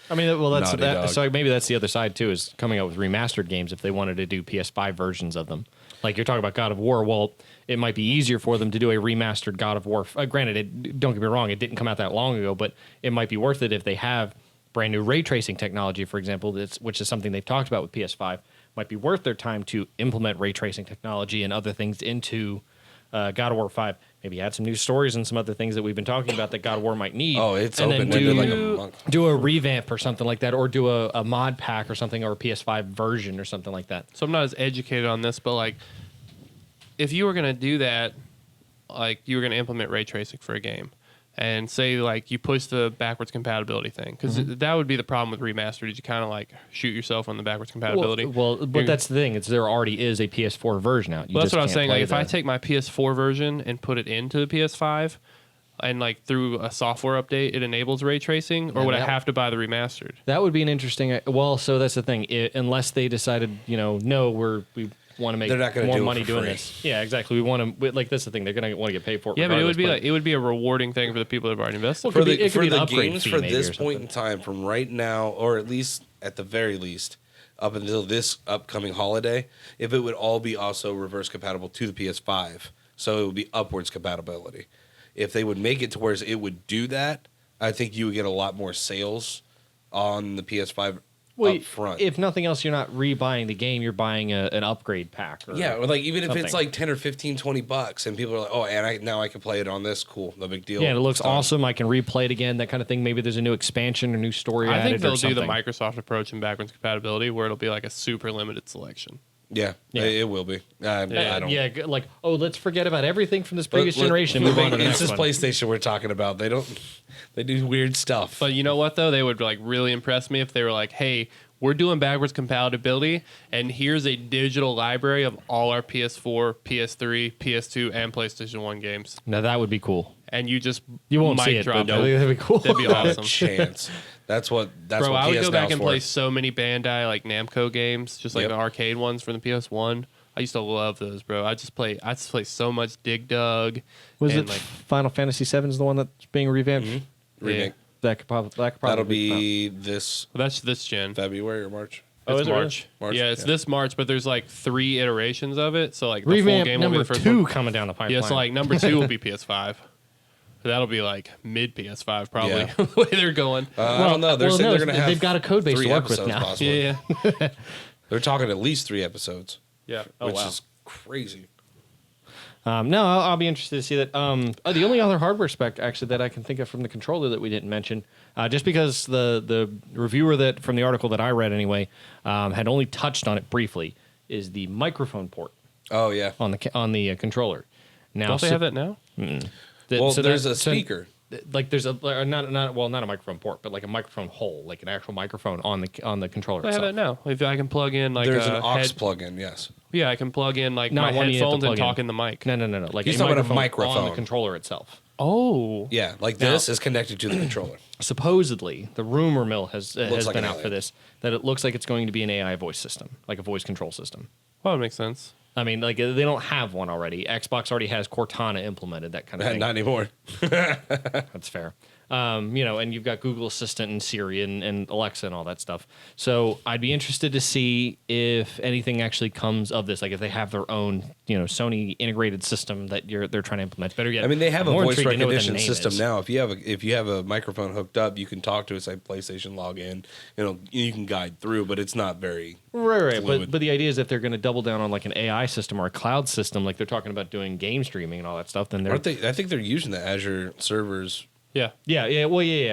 I mean, well, that's Naughty that. dog. So maybe that's the other side too, is coming out with remastered games if they wanted to do PS5 versions of them. Like you're talking about God of War. Well, it might be easier for them to do a remastered God of War. Granted, don't get me wrong, it didn't come out that long ago, but it might be worth it if they have brand new ray tracing technology, for example, which is something they've talked about with PS5. might be worth their time to implement ray tracing technology and other things into God of War 5. Maybe add some new stories and some other things that we've been talking about that God of War might need. Oh, it's and then open-ended like a monk. do a revamp or something like that, or do a mod pack or something, or a PS5 version or something like that. So I'm not as educated on this, but like, if you were gonna do that, like you were gonna implement ray tracing for a game, and say like you push the backwards compatibility thing, because that would be the problem with remastered. Is you kind of like shoot yourself on the backwards compatibility. But that's the thing. It's there already is a PS4 version out. Well, that's what I was saying. Like if I take my PS4 version and put it into the PS5, and like through a software update, it enables ray tracing, or would I have to buy the remastered? That would be an interesting. Well, so that's the thing. Unless they decided, no, we want to make They're not gonna more do it money for doing free. this. Yeah, exactly. We want to like that's the thing. They're gonna want to get paid for it. Yeah, but it regardless, would be a rewarding thing for the people that have already invested. Well, it For could be the an upgrade games fee for maybe this or point in time, from right now, or at least at the very least, up until this upcoming holiday, if it would all be also reverse compatible to the PS5, so it would be upwards compatibility. If they would make it to where it would do that, I think you would get a lot more sales on the PS5 up front. If nothing else, you're not rebuying the game. You're buying an upgrade pack. Or like even if it's something. like 10 or 15, $20, and people are like, oh, and now I can play it on this. Cool, no big deal. Yeah, and it looks It's done. awesome. I can replay it again. That kind of thing. Maybe there's a new expansion or new story. I think added they'll or do the something. Microsoft approach in backwards compatibility, where it'll be like a super limited selection. Yeah, it will be. I don't. Yeah, like let's forget about everything from this previous generation and move on to the It's next this one. PlayStation we're talking about. They do weird stuff. But you know what though? They would like really impress me if they were like, "Hey, we're doing backwards compatibility, and here's a digital library of all our PS4, PS3, PS2, and PlayStation 1 games." Now that would be cool. And you won't mic see it, drop but that'd be cool. That'd be Not a awesome. chance. That's Bro, what I would PS go back Now's and for. play so many Bandai like Namco games, just like Yep. the arcade ones from the PS1. I used to love those, bro. I just play so much Dig Dug. Was and it like Final Fantasy VII is the one that's being revamped? Remake. That could probably That'll be this well, that's this gen. February or March. Oh, It's is it really? March. March? Yeah, it's Yeah. this March, but there's like 3 iterations of it. So like the full revamp game will be number the first 2 one. coming down the pipeline. Yeah, so like number 2 will be PS5. That'll be like mid PS5 probably. Yeah. The way they're going. I don't know. They're saying they're going to have they've got a code base 3 to work with episodes now. possibly. Yeah. They're talking at least 3 episodes, Yeah. Oh, which wow. is crazy. No, I'll be interested to see that. The only other hardware spec actually that I can think of from the controller that we didn't mention, just because the reviewer that from the article that I read anyway had only touched on it briefly, is the microphone port Oh yeah. on the controller. Now, Don't they have that now? There's a speaker. Like there's a not a microphone port, but like a microphone hole, like an actual microphone on the controller They have itself. that now. If I can plug in like There's a an aux head, plug-in. Yes. yeah, I can plug in like Not my one you have to headphones and plug in. talk in the mic. No. Like He's a talking about a microphone on the microphone. controller itself. Oh, Yeah, like this is connected to the controller. Supposedly, the rumor mill has Looks like been an out for alien. this, that it looks like it's going to be an AI voice system, like a voice control system. well, that makes sense. I mean, like they don't have one already. Xbox already has Cortana implemented, that kind of thing. Not anymore. That's fair. And you've got Google Assistant and Siri and Alexa and all that stuff. So I'd be interested to see if anything actually comes of this. Like if they have their own, Sony integrated system that they're trying to implement. Better yet, I mean, they have a I'm more voice intrigued to know what the recognition name system is. now. If you have a microphone hooked up, you can talk to it. Say PlayStation login. You can guide through, but it's not very Right. fluid. But the idea is if they're going to double down on like an AI system or a cloud system, like they're talking about doing game streaming and all that stuff, then they're Aren't they? I think they're using the Azure servers. Yeah. Yeah,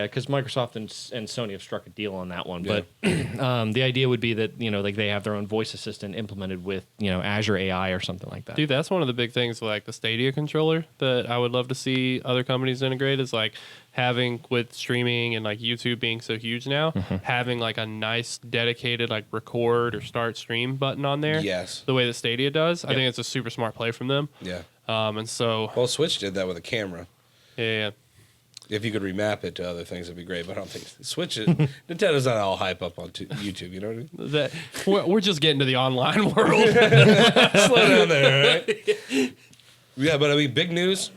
because Microsoft and Sony have struck a deal on that one. Yeah. But the idea would be that like they have their own voice assistant implemented with Azure AI or something like that. Dude, that's one of the big things like the Stadia controller that I would love to see other companies integrate is like having with streaming and like YouTube being so huge now, having like a nice dedicated like record or start stream button on there. Yes. The way that Stadia does. I think it's a super smart play from them. Yeah. And so Well, Switch did that with a camera. yeah. If you could remap it to other things, it'd be great. But I don't think Switch. Nintendo's not all hype up on YouTube. You know what I mean? That we're just getting to the online world. Slow down there, right? Yeah, but I mean, big news.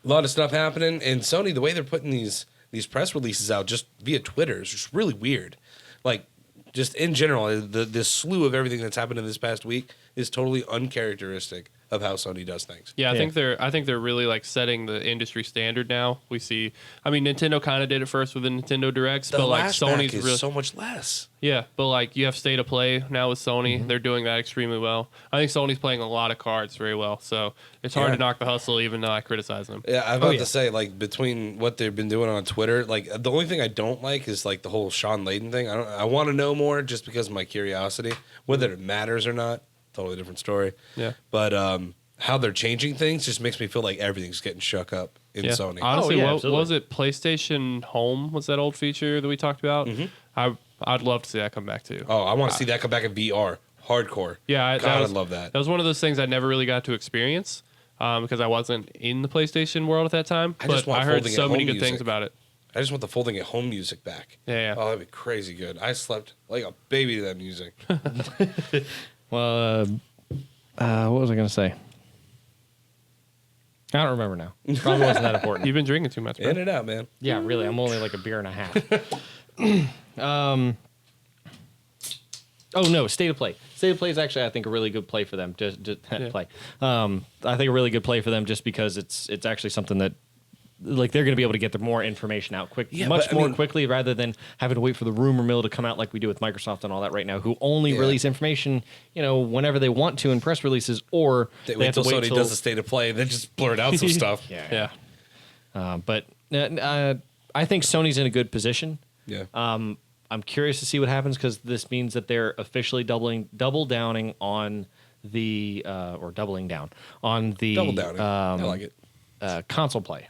A lot of stuff happening, and Sony, the way they're putting these press releases out just via Twitter is just really weird. Like, just in general, this slew of everything that's happened in this past week is totally uncharacteristic of how Sony does things. Yeah, I think they're really like setting the industry standard now. We see, I mean, Nintendo kind of did it first with the Nintendo Directs, The but like lashback Sony's is really so much less. yeah, but like you have state of play now with Sony. They're doing that extremely well. I think Sony's playing a lot of cards very well, so it's hard Yeah. to knock the hustle, even though I criticize them. Yeah, I'm about to say, like, between what they've been doing on Twitter, like, the only thing I don't like is, like, the whole Sean Layden thing. I want to know more just because of my curiosity. Whether it matters or not, totally different story. Yeah. But how they're changing things just makes me feel like everything's getting shook up in Yeah. Sony. Honestly, Oh, yeah, what absolutely. was it? PlayStation Home was that old feature that we talked about? I'd love to see that come back too. Oh, I want to see that come back in VR. Hardcore. Yeah, God, I love that. That was one of those things I never really got to experience because I wasn't in the PlayStation world at that time. I just But want I heard folding so at many home good things music. about it. I just want the folding at home music back. Yeah. Oh, that'd be crazy good. I slept like a baby to that music. Well, what was I going to say? I don't remember now. Probably wasn't that important. You've been drinking too much, bro. In and out, man. Yeah, really. I'm only like a beer and a half. Oh no, State of Play. State of Play is actually, I think, a really good play for them. Just play. I think a really good play for them just because it's actually something that, like, they're going to be able to get more information out much more quickly rather than having to wait for the rumor mill to come out like we do with Microsoft and all that right now, who only release information, whenever they want to in press releases, or They they wait have till to wait Sony does the state of play and then just blurt out some stuff. Yeah. But I think Sony's in a good position. Yeah. I'm curious to see what happens because this means that they're officially doubling down on the doubling down on the Double downing. I like it. console play.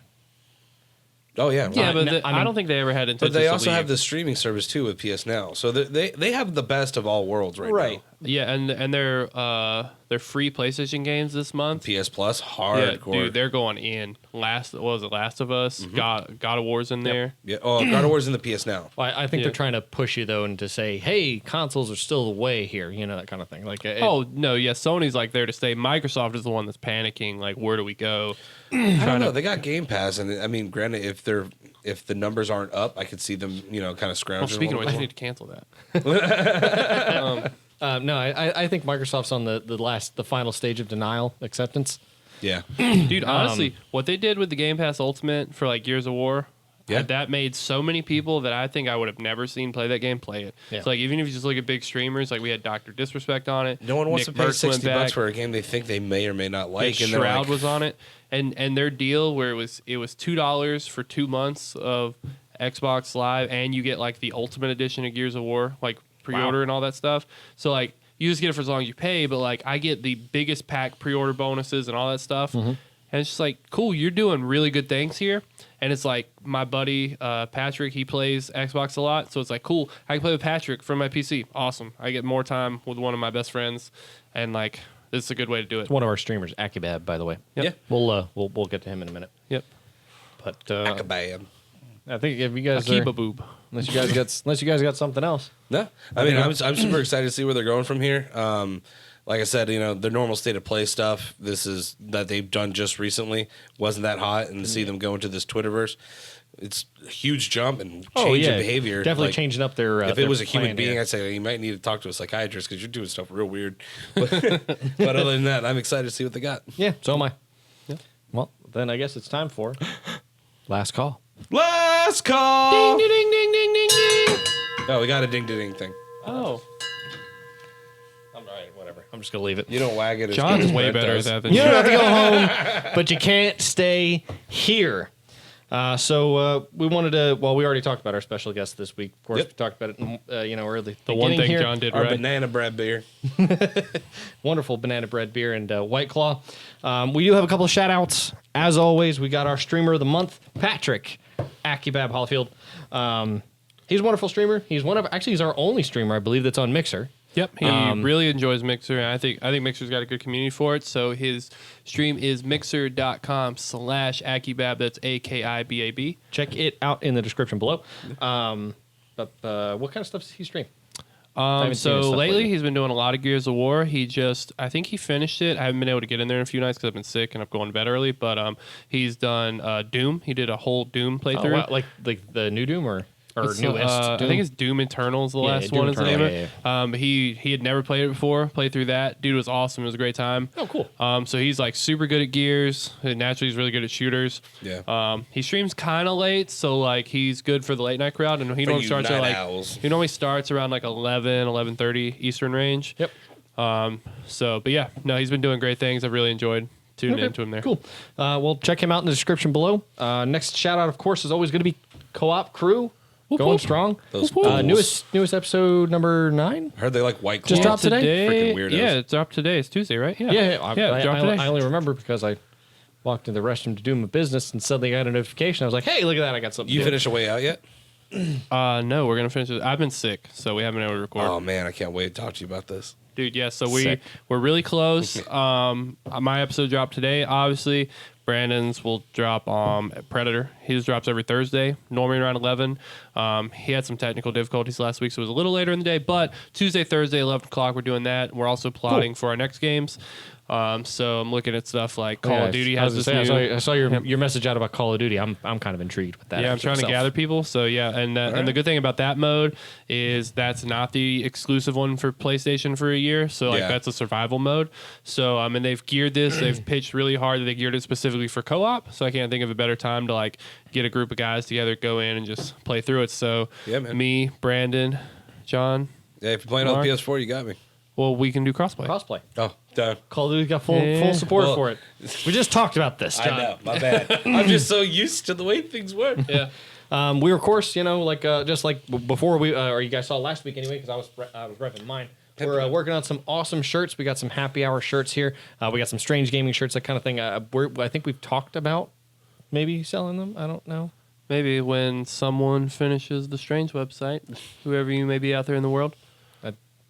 Oh, yeah. Yeah, Well, but I don't think they ever had intentions. But they to also leave. have the streaming service, too, with PS Now. So they have the best of all worlds right now. Yeah, and they're free PlayStation games this month. PS Plus, Yeah, hardcore. dude, they're going in. Last of Us? God of War's in there. Yeah. Oh, God of War's in the PS Now. Well, I think Yeah. they're trying to push you though, and to say, "Hey, consoles are still the way here," that kind of thing. Like, Oh no, yeah, Sony's like there to stay. Microsoft is the one that's panicking. Like, where do we go? I don't know. They got Game Pass, and I mean, granted, if the numbers aren't up, I could see them, kind of Well, scrounging. speaking of a which, little they need to cancel that. no, I think Microsoft's on the final stage of denial acceptance. Yeah. Dude, honestly, what they did with the Game Pass Ultimate for like Gears of War, Yeah. that made so many people that I think I would have never seen play that game play it. Yeah. So like even if you just look at big streamers, like we had Dr. Disrespect on it. No one wants Nick to pay Merckx went $60 back. for a game they think they may or may not like. And they're Shroud like, was on it, and their deal where it was $2 for 2 months of Xbox Live, and you get like the Ultimate Edition of Gears of War, like pre-order and all that stuff. So like you just get it for as long as you pay, but like I get the biggest pack pre-order bonuses and all that stuff. And it's just like, cool, you're doing really good things here. And it's like my buddy Patrick, he plays Xbox a lot. So it's like, cool, I can play with Patrick from my PC. Awesome. I get more time with one of my best friends. And like, this is a good way to do it. It's one of our streamers, Akibab, by the way. Yep. Yeah. We'll get to him in a minute. Yep. But Kabam. I think if you guys Akiba boob. unless you guys got something else. No, I mean, I'm super excited to see where they're going from here. Like I said, the normal state of play stuff. This is that they've done just recently. Wasn't that hot, and to see them go into this Twitterverse, it's a huge jump and change in behavior. Definitely Like, changing up their. if their it was a human plan being, here. I'd say you might need to talk to a psychiatrist because you're doing stuff real weird. But other than that, I'm excited to see what they got. Yeah, so am I. Yeah. Well, then I guess it's time for last call. Last call. Ding, ding, ding, ding, ding, ding. Oh, we got a ding ding thing. Oh. I'm all right, whatever. I'm just gonna leave it. You don't wag it. As John's good as way Brent better at does. that than You you. don't have to go home, but you can't stay here. So we wanted to. Well, we already talked about our special guest this week. Of course, Yep. we talked about it. Early. The one thing here. John did Our right. banana bread beer. Wonderful banana bread beer and White Claw. We do have a couple of shout outs. As always, we got our streamer of the month, Patrick Akibab Hollifield. He's a wonderful streamer. He's he's our only streamer, I believe, that's on Mixer. Yep, he really enjoys Mixer, and I think Mixer's got a good community for it. So his stream is mixer.com/Akibab. That's AKIBAB. Check it out in the description below. But what kind of stuff does he stream? haven't seen his So stuff lately lately. he's been doing a lot of Gears of War. I think he finished it. I haven't been able to get in there in a few nights because I've been sick and I've gone to bed early. But he's done Doom. He did a whole Doom playthrough. Like the new Doom or? or It's, newest. I think it's Doom Eternal is the last Doom one. Is the name Eternal, of it. But he had never played it before. Played through that. Dude was awesome. It was a great time. Oh, cool. So he's like super good at gears. And naturally, he's really good at shooters. Yeah. He streams kind of late, so like he's good for the late night crowd. And he For normally you starts at night like owls. he normally starts around like 11:30 Eastern range. Yep. But yeah, no, he's been doing great things. I've really enjoyed tuning into him there. Cool. Well, check him out in the description below. Next shout out, of course, is always going to be Co-op Crew. Going whoop. strong. Those fools. Newest episode number 9. I heard they like White Claw. Just dropped today? Freaking weirdos. Yeah, it dropped today. It's Tuesday, right? Yeah, it dropped today. I only remember because I walked into the restroom to do my business and suddenly got a notification. I was like, hey, look at that. I got something You to do. finish a way out yet? No, we're gonna finish it. I've been sick, so we haveneen been able to record. Oh man, I can't wait to talk to you about this. Dude, yeah, so Sick. we're really close. My episode dropped today, obviously. Brandon's will drop Predator. His drops every Thursday, normally around 11. He had some technical difficulties last week, so it was a little later in the day. But Tuesday, Thursday, 11 o'clock, we're doing that. We're also plotting for our next games. So I'm looking at stuff like Call of Duty has this new... I saw your message out about Call of Duty. I'm kind of intrigued with that. Yeah, I'm trying to gather people. So yeah, and the good thing about that mode is that's not the exclusive one for PlayStation for a year. So like that's a survival mode. So and they've geared this. They've pitched really hard that they geared it specifically for co-op. So I can't think of a better time to like get a group of guys together, go in and just play through it. So Yeah, man. me, Brandon, John. Yeah, if you're playing on Mark? the PS4, you got me. Well, we can do crossplay. Crossplay. Oh, done. Call of Duty got full support Well, for it. We just talked about this, John. I know, my bad. I'm just so used to the way things work. Yeah. We were, of course, just like before we, or you guys saw last week anyway, because I was repping mine. We're working on some awesome shirts. We got some happy hour shirts here. We got some strange gaming shirts, that kind of thing. I think we've talked about maybe selling them. I don't know. Maybe when someone finishes the Strange website, whoever you may be out there in the world.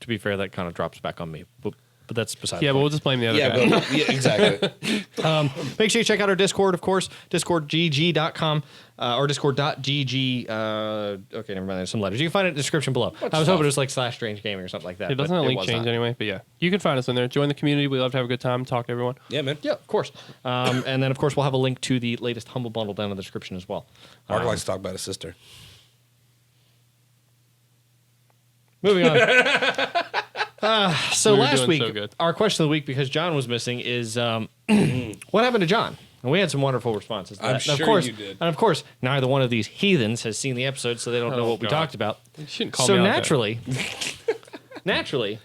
To be fair, that kind of drops back on me, but that's beside Yeah, the but point. we'll just blame the other Yeah, guy. but, yeah, exactly. Make sure you check out our Discord, of course, discordgg.com or discord.gg. Okay, never mind. There's some letters. You can find it in the description below. I was hoping it was like /Strange Gaming or something like that. It doesn't but link was change not. anyway, but yeah, you can find us in there. Join the community. We love to have a good time, talk to everyone. Yeah, man. Yeah, of course. And then, of course, we'll have a link to the latest Humble Bundle down in the description as well. Mark likes to talk about his sister. Moving on. So We were last doing week, so good. our question of the week, because John was missing, is what happened to John? And we had some wonderful responses to that. I'm And sure of course, you did. And of course, neither one of these heathens has seen the episode, so they don't know Oh, what we God. talked about. You shouldn't call So me out like that. naturally,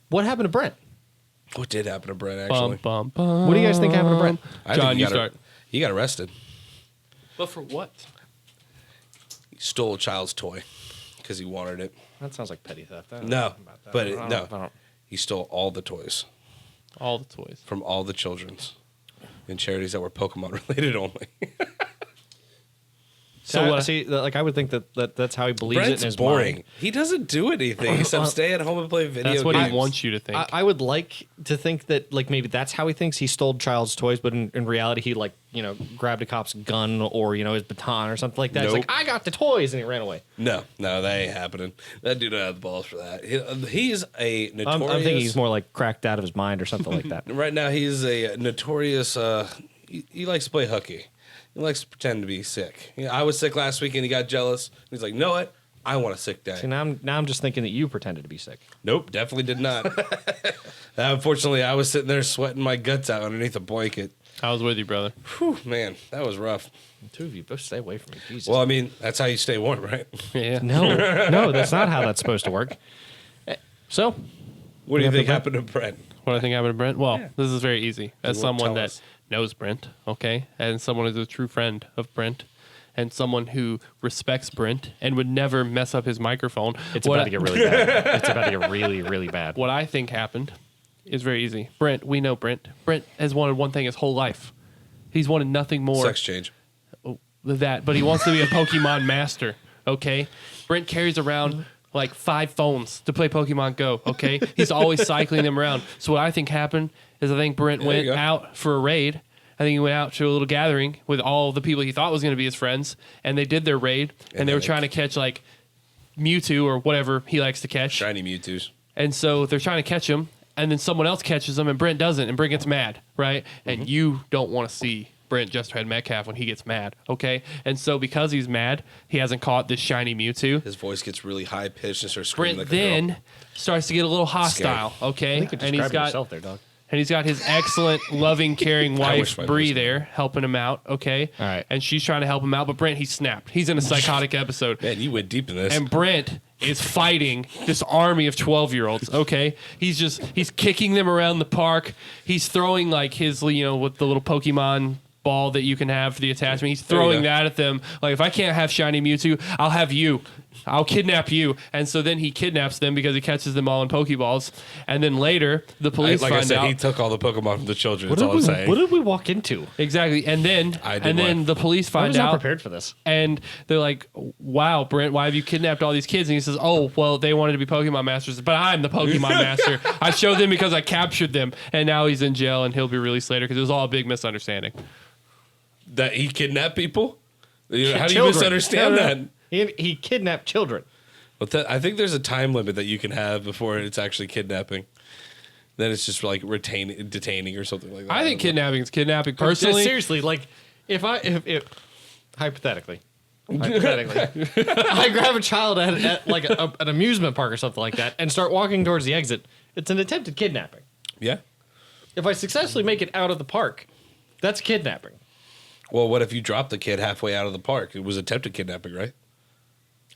what happened to Brent? What did happen to Brent, actually? Bum, bum, bum. What do you guys think happened to Brent? I think John, he you got start. He got arrested. But for what? He stole a child's toy because he wanted it. That sounds like petty theft. I don't No, know about that. but I don't- no. I don't- He stole all the toys All the toys. from all the children's in charities that were Pokemon related only. So what- see, like I would think that that's how he believes Brent's it in his boring. mind. He doesn't do anything except stay at home and play video That's what games. he wants you to think. I would like to think that like maybe that's how he thinks he stole child's toys, but in reality he grabbed a cop's gun or his baton or something like that. It's Nope. like I got the toys and he ran away. No, that ain't happening. That dude don't have the balls for that. He's a notorious. I'm thinking he's more like cracked out of his mind or something like that. Right now, he's a notorious. He likes to play hooky. He likes to pretend to be sick. I was sick last week and he got jealous. He's like, "Know what? I want a sick day." See, now I'm just thinking that you pretended to be sick. Nope, definitely did not. Unfortunately, I was sitting there sweating my guts out underneath a blanket. I was with you, brother. Whew, man, that was rough. The two of you both stay away from me, Jesus. Well, I mean, that's how you stay warm, right? Yeah. no, that's not how that's supposed to work. So, What do you happened think to happened to Brent? What I think happened to Brent? Well, this is very easy. As You won't someone tell that us. knows Brent, okay, and someone who's a true friend of Brent, and someone who respects Brent and would never mess up his microphone. it's about to get really bad. It's about to get really, really bad. What I think happened is very easy. Brent, we know Brent. Brent has wanted one thing his whole life. He's wanted nothing more Sex change. than that, but he wants to be a Pokemon master, okay? Brent carries around like 5 phones to play Pokemon Go, okay? He's always cycling them around. So what I think happened is I think Brent There went you go. out for a raid. I think he went out to a little gathering with all the people he thought was going to be his friends, and they did their raid, and they were trying to catch like Mewtwo or whatever he likes to catch. Shiny Mewtwo's. And so they're trying to catch him, and then someone else catches him, and Brent doesn't, and Brent gets mad, right? And you don't want to see Brent just had Metcalf when he gets mad. Okay, and so because he's mad, he hasn't caught this shiny Mewtwo. His voice gets really high pitched and starts screaming Brent like a girl. then starts to get a little hostile. Okay, I think you and he's described got yourself there, dog. and he's got his excellent, loving, caring wife wish my Bree voice- there helping him out. Okay, All right. and she's trying to help him out, but Brent, he snapped. He's in a psychotic episode. Man, you went deep in this. And Brent is fighting this army of 12-year-olds. Okay, he's kicking them around the park. He's throwing like his, with the little Pokemon ball that you can have for the attachment. He's There you throwing go. that at them. Like, if I can't have shiny Mewtwo, I'll have you. I'll kidnap you. And so then he kidnaps them because he catches them all in Pokeballs. And then later, the police like I find said, out. he took all the Pokemon from the children. That's all I'm saying. What did we walk into? Exactly. And then I did one. the police I find was not out. prepared for this. And they're like, wow, Brent, why have you kidnapped all these kids? And he says, oh, well, they wanted to be Pokemon masters, but I'm the Pokemon master. I showed them because I captured them. And now he's in jail and he'll be released later because it was all a big misunderstanding. That he kidnapped people? How do you Children. misunderstand No. that? He kidnapped children. But I think there's a time limit that you can have before it's actually kidnapping. Then it's just like detaining or something like that. I think don't know. kidnapping is kidnapping. Just Personally, seriously, like if hypothetically, I grab a child at like an amusement park or something like that and start walking towards the exit, it's an attempted kidnapping. Yeah. If I successfully make it out of the park, that's kidnapping. Well, what if you drop the kid halfway out of the park? It was attempted kidnapping, right?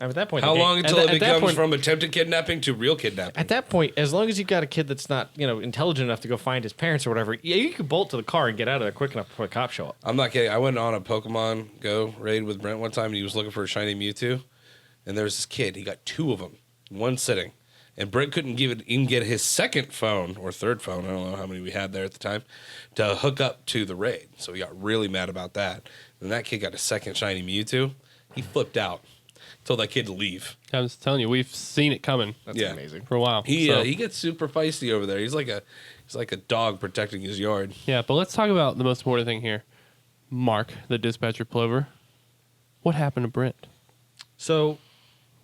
And at that point, How the long game- until at it that becomes point- from attempted kidnapping to real kidnapping? At that point, as long as you've got a kid that's not, intelligent enough to go find his parents or whatever, yeah, you could bolt to the car and get out of there quick enough before the cops show up. I'm not kidding. I went on a Pokemon Go raid with Brent one time, and he was looking for a shiny Mewtwo. And there was this kid. He got 2 of them in one sitting. And Brent couldn't even get his second phone or third phone, I don't know how many we had there at the time, to hook up to the raid. So he got really mad about that. And that kid got a second shiny Mewtwo. He flipped out. Told that kid to leave. I was telling you, we've seen it coming That's Yeah. amazing. for a while. He So, he gets super feisty over there. He's like a dog protecting his yard. yeah, but let's talk about the most important thing here. Mark, the dispatcher Plover. What happened to Brent? So,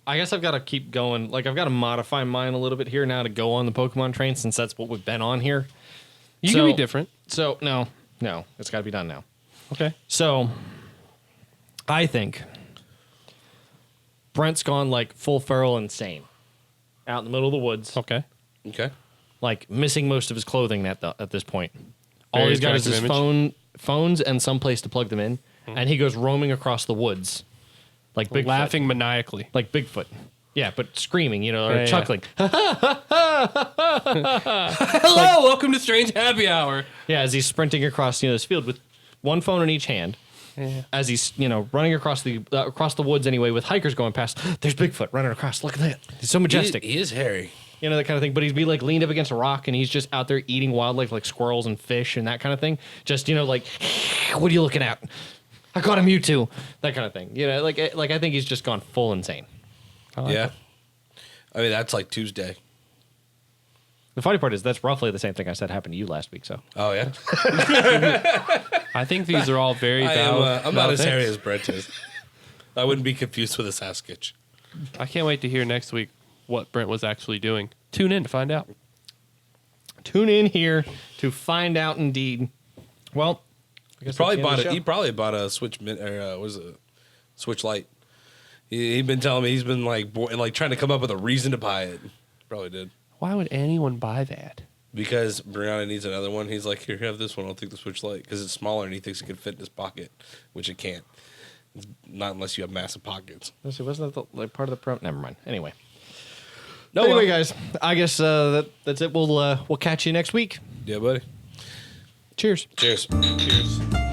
I guess I've got to keep going. Like, I've got to modify mine a little bit here now to go on the Pokemon train since that's what we've been on here. You So- can be different. So, no, it's got to be done now. Okay. So, I think Brent's gone like full feral insane out in the middle of the woods, Okay. Okay. like missing most of his clothing at this point. All Very he's got is his attractive phones and some place to plug them in, and he goes roaming across the woods like Bigfoot. Laughing maniacally. Like Bigfoot. Yeah, but screaming, or Yeah, yeah. chuckling. Hello, welcome to Strange Happy Hour. Yeah, as he's sprinting across this field with one phone in each hand. Yeah. As he's running across the woods anyway with hikers going past. There's Bigfoot running across. Look at that. He's so majestic. He is hairy. That kind of thing. But he's like leaned up against a rock and he's just out there eating wildlife like squirrels and fish and that kind of thing. Just like, what are you looking at? I caught a Mewtwo. That kind of thing. Like I think he's just gone full insane. Yeah. I mean, that's like Tuesday. The funny part is that's roughly the same thing I said happened to you last week. So Oh, yeah? I think these are all very I am, valid. I'm not valid as hairy things. as Brent is. I wouldn't be confused with a Sasquatch. I can't wait to hear next week what Brent was actually doing. Tune in to find out. tune in here to find out indeed. Well, I guess He probably bought a Switch Switch Lite. He'd been telling me he's been like trying to come up with a reason to buy it. Probably did. Why would anyone buy that? Because Brianna needs another one. He's like, here, have this one. I'll take the Switch Lite because it's smaller and he thinks it can fit in his pocket, which it can't. Not unless you have massive pockets. Wasn't that part of the pro? Never mind. Anyway. No, Anyway, guys, I guess that's it. We'll catch you next week. Yeah, buddy. Cheers. Cheers. Cheers.